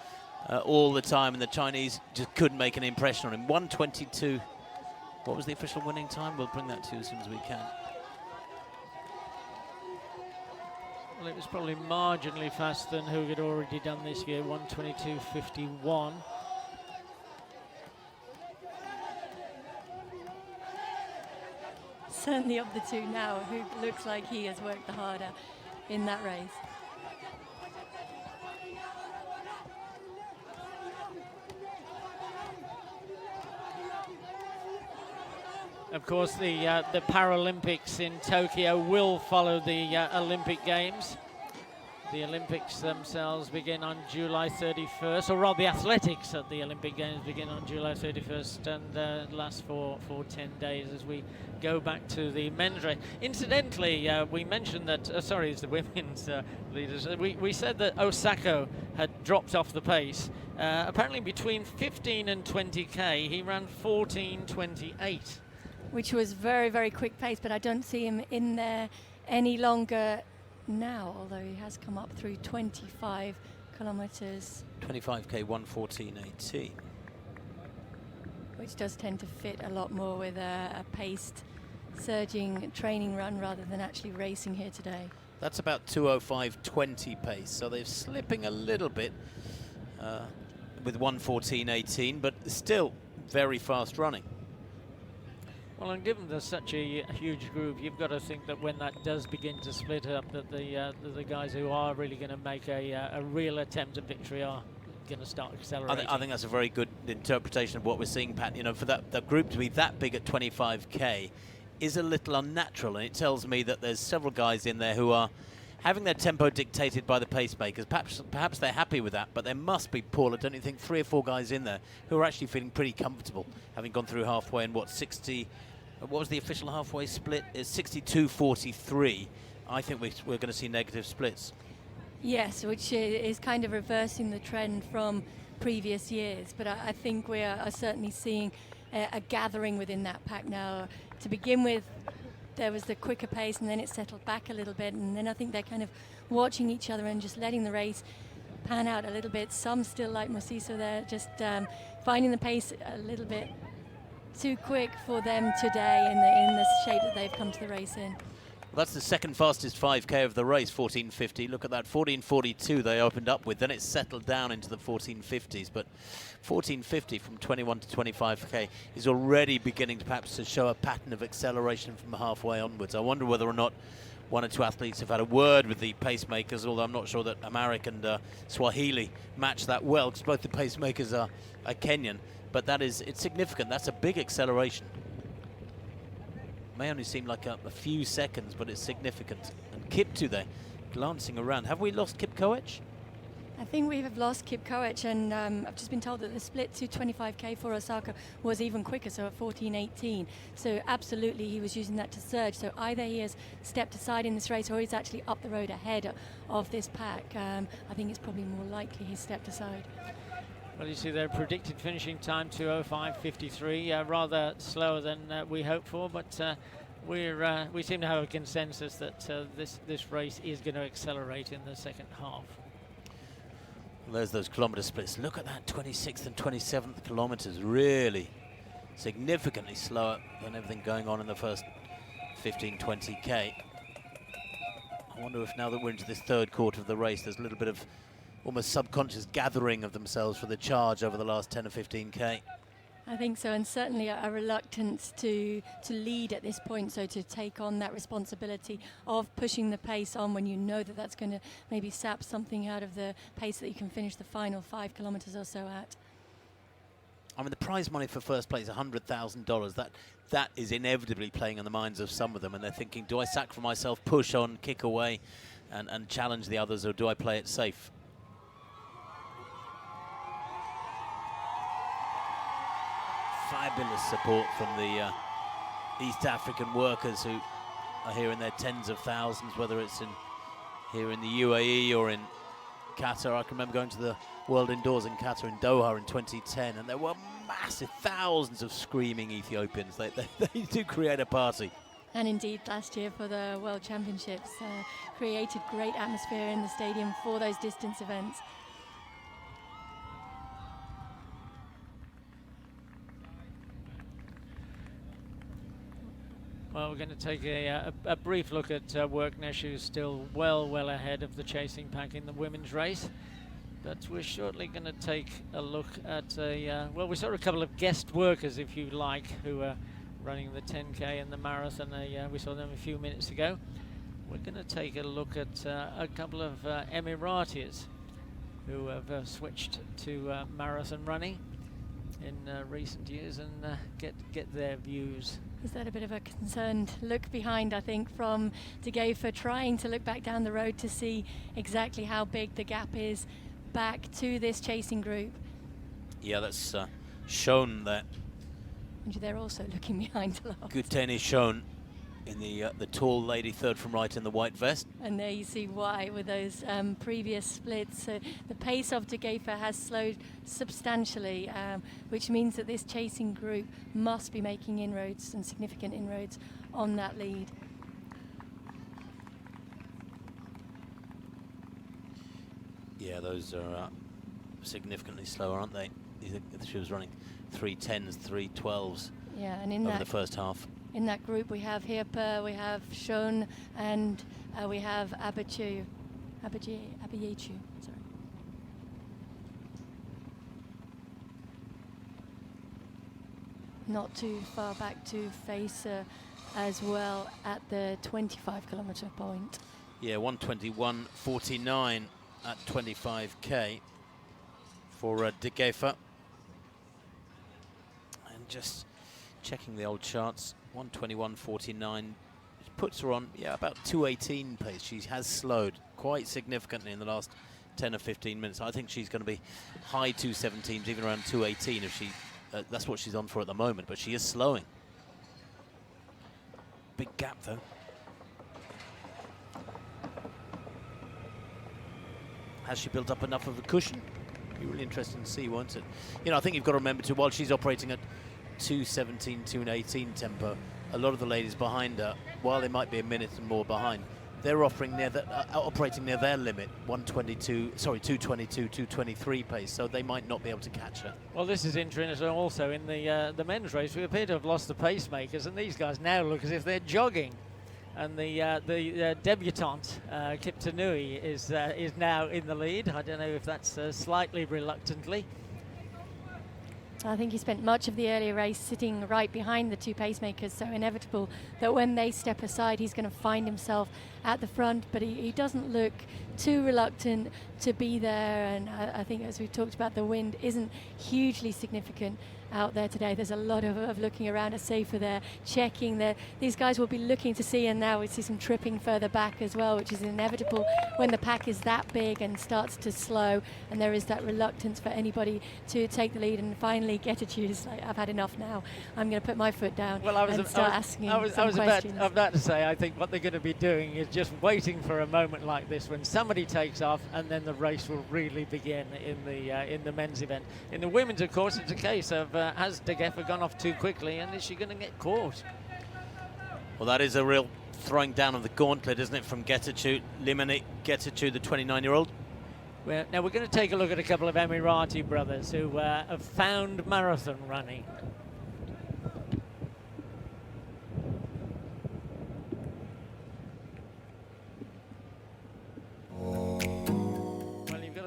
all the time, and the Chinese just couldn't make an impression on him. 1:22. What was the official winning time? We'll bring that to you as soon as we can. Well, it was probably marginally faster than Hug had already done this year, 1:22.51. Certainly of the two now, Hug looks like he has worked the harder in that race. Of course, the Paralympics in Tokyo will follow the Olympic Games. The Olympics themselves begin on July 31st, or rather the athletics at the Olympic Games begin on July 31st and last for 10 days as we go back to the men's race. Incidentally, we mentioned that, sorry, it's the women's leaders. We said that Osako had dropped off the pace. Apparently between 15 and 20K, he ran 14:28. Which was very, very quick pace, but I don't see him in there any longer now, although he has come up through 25 kilometers. 25K, 1:14.18. which does tend to fit a lot more with a paced, surging training run rather than actually racing here today. That's about 2:05.20 pace, so they're slipping a little bit with 1:14.18, but still very fast running. Well, and given there's such a huge group, you've got to think that when that does begin to split up, that the guys who are really going to make a real attempt at victory are going to start accelerating. I think that's a very good interpretation of what we're seeing, Pat. You know, for that group to be that big at 25k is a little unnatural, and it tells me that there's several guys in there who are having their tempo dictated by the pacemakers. Perhaps they're happy with that, but there must be, Paul, don't you think, 3 or 4 guys in there who are actually feeling pretty comfortable, having gone through halfway in, what, 60... What was the official halfway split? It's 62-43. I think we're going to see negative splits. Yes, which is kind of reversing the trend from previous years. But I think we are certainly seeing a gathering within that pack now. To begin with, there was the quicker pace, and then it settled back a little bit. And then I think they're kind of watching each other and just letting the race pan out a little bit. Some still like Mosiso, they're just finding the pace a little bit too quick for them today in the shape that they've come to the race in. Well, that's the second fastest 5k of the race, 14:50. Look at that, 14:42 they opened up with. Then it settled down into the 14:50s. But 14:50 from 21 to 25k is already beginning to perhaps to show a pattern of acceleration from halfway onwards. I wonder whether or not 1 or 2 athletes have had a word with the pacemakers, although I'm not sure that Amarik and Swahili match that well, because both the pacemakers are Kenyan. But it's significant. That's a big acceleration. May only seem like a few seconds, but it's significant. And Kiptu there, glancing around. Have we lost Kip Koech? I think we have lost Kip Koech, and I've just been told that the split to 25k for Osaka was even quicker, so at 14:18. So absolutely he was using that to surge. So either he has stepped aside in this race, or he's actually up the road ahead of this pack. I think it's probably more likely he stepped aside. Well, you see their predicted finishing time 2:05.53, rather slower than we hoped for, but we seem to have a consensus that this race is going to accelerate in the second half. Well, there's those kilometre splits. Look at that, 26th and 27th kilometres, really significantly slower than everything going on in the first 15-20k. I wonder if now that we're into this third quarter of the race, there's a little bit of almost subconscious gathering of themselves for the charge over the last 10 or 15k. I think so, and certainly a reluctance to lead at this point, so to take on that responsibility of pushing the pace on when you know that that's going to maybe sap something out of the pace that you can finish the final 5 kilometres or so at. I mean, the prize money for first place, $100,000. That is inevitably playing on the minds of some of them, and they're thinking, do I sacrifice myself, push on, kick away, and challenge the others, or do I play it safe? Fabulous support from the East African workers who are here in their tens of thousands, whether it's here in the UAE or in Qatar. I can remember going to the World Indoors in Qatar in Doha in 2010, and there were massive thousands of screaming Ethiopians. They do create a party. And indeed, last year for the World Championships, created great atmosphere in the stadium for those distance events. Well, we're going to take a brief look at Worknesh, who's still well ahead of the chasing pack in the women's race. But we're shortly going to take a look at well, we saw a couple of guest workers, if you like, who are running the 10K and the marathon. We saw them a few minutes ago. We're going to take a look at a couple of Emiratis who have switched to marathon running in recent years and get their views. Is that a bit of a concerned look behind, I think, from Dewpoint, trying to look back down the road to see exactly how big the gap is back to this chasing group? Yeah, that's shown that. And they're also looking behind a lot. Guten is shown in the tall lady, third from right in the white vest. And there you see why with those previous splits. So the pace of Dewpoint has slowed substantially, which means that this chasing group must be making inroads and significant inroads on that lead. Yeah, those are significantly slower, aren't they? She was running 3:10s, 3:12s. Yeah, and in over that the first half. In that group, we have Hirpa, we have Shon, and we have Abayechu. Sorry. Not too far back to face as well at the 25-kilometer point. Yeah, 1:21.49 at 25k for De Geefer. And just checking the old charts, 1:21.49 puts her on, yeah, about 2:18 pace. She has slowed quite significantly in the last 10 or 15 minutes. I think she's going to be high 2:17s, even around 2:18 if she. That's what she's on for at the moment, but she is slowing. Big gap though. Has she built up enough of a cushion? Be really interesting to see, won't it? You know, I think you've got to remember too, while she's operating at 2:17, 2:18 tempo, a lot of the ladies behind her, while they might be a minute and more behind, they're offering near operating near their limit, 2:22, 2:23 pace, so they might not be able to catch her. Well, this is interesting also in the men's race. We appear to have lost the pacemakers, and these guys now look as if they're jogging. And the debutante, Kiptanui, is now in the lead. I don't know if that's slightly reluctantly. I think he spent much of the earlier race sitting right behind the two pacemakers, so inevitable that when they step aside, he's going to find himself at the front, but he doesn't look too reluctant to be there, and I think, as we talked about, the wind isn't hugely significant out there today. There's a lot of looking around at safer there, checking there. These guys will be looking to see, and now we see some tripping further back as well, which is inevitable when the pack is that big and starts to slow, and there is that reluctance for anybody to take the lead and finally get to choose. Like, I've had enough now. I'm going to put my foot down and start asking some questions. About to say, I think what they're going to be doing is just waiting for a moment like this when somebody takes off, and then the race will really begin in the men's event. In the women's, of course, it's a case of has De Geefer gone off too quickly, and is she going to get caught? Well, that is a real throwing down of the gauntlet, isn't it, from Getachew, Limani Getachew, the 29-year-old. Well, now we're going to take a look at a couple of Emirati brothers who have found marathon running.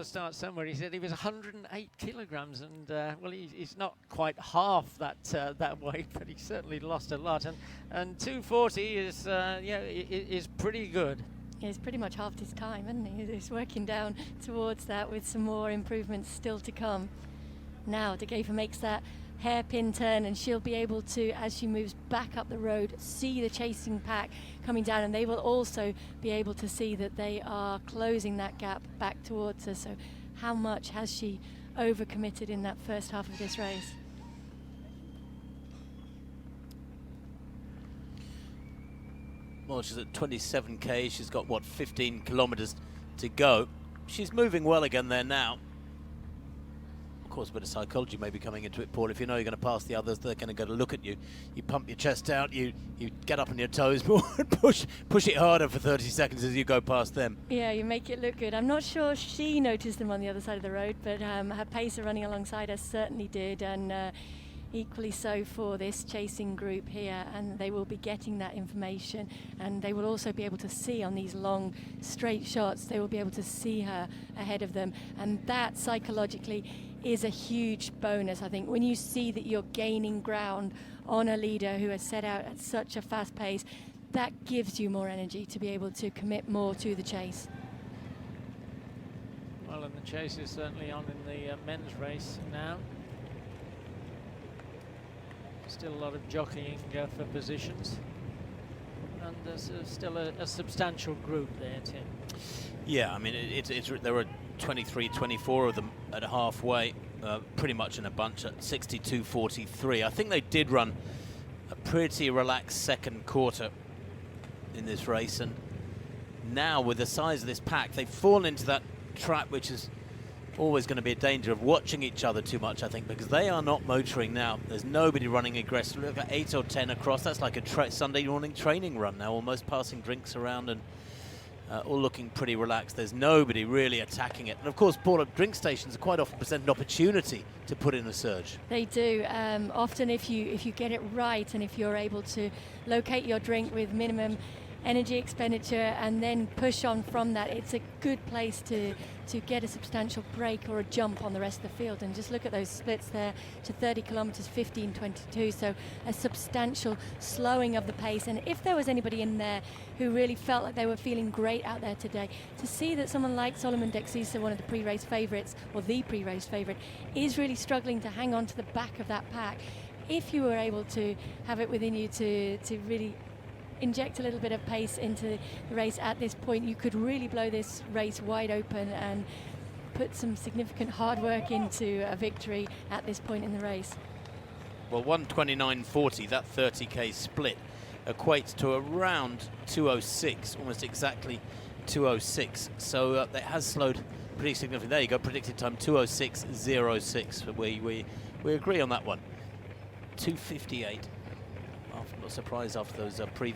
Start somewhere. He said he was 108 kilograms, and well, he's not quite half that weight, but he certainly lost a lot. And 240 is is pretty good. He's pretty much halved his time, isn't he? He's working down towards that with some more improvements still to come. Now De Geefer makes that hairpin turn, and she'll be able to, as she moves back up the road, see the chasing pack coming down, and they will also be able to see that they are closing that gap back towards her. So how much has she overcommitted in that first half of this race? Well, she's at 27k. She's got, what, 15 kilometers to go. She's moving well again there now. Of course, a bit of psychology may be coming into it, Paul. If you know you're going to pass the others, they're going to go to look at you. You pump your chest out, you get up on your toes, push it harder for 30 seconds as you go past them. Yeah, you make it look good. I'm not sure she noticed them on the other side of the road, but her pacer running alongside us certainly did, and equally so for this chasing group here, and they will be getting that information, and they will also be able to see on these long straight shots, they will be able to see her ahead of them, and that psychologically is a huge bonus. I think when you see that you're gaining ground on a leader who has set out at such a fast pace, that gives you more energy to be able to commit more to the chase. Well, and the chase is certainly on in the men's race now. Still a lot of jockeying for positions, and there's still a substantial group there, Tim. Yeah, I mean, there were 23, 24 of them at halfway, pretty much in a bunch at 62.43. I think they did run a pretty relaxed second quarter in this race, and now with the size of this pack, they've fallen into that trap which is always going to be a danger of watching each other too much, I think, because they are not motoring now. There's nobody running aggressively. We've got 8 or 10 across. That's like a Sunday morning training run now, almost passing drinks around and all looking pretty relaxed. There's nobody really attacking it. And of course, pull-up drink stations quite often present an opportunity to put in a surge. They do. Often if you get it right, and if you're able to locate your drink with minimum energy expenditure and then push on from that, it's a good place to get a substantial break or a jump on the rest of the field. And just look at those splits there to 30 kilometers, 15:22, so a substantial slowing of the pace. And if there was anybody in there who really felt like they were feeling great out there today, to see that someone like Solomon Dexisa, one of the pre-race favorites, or the pre-race favorite, is really struggling to hang on to the back of that pack, if you were able to have it within you to really inject a little bit of pace into the race at this point, you could really blow this race wide open and put some significant hard work into a victory at this point in the race. Well, 1:29.40, that 30k split equates to around 2:06, almost exactly 2:06. So it has slowed pretty significantly. There you go, predicted time 2:06.06. We agree on that one. 2:58. I'm not surprised after those previous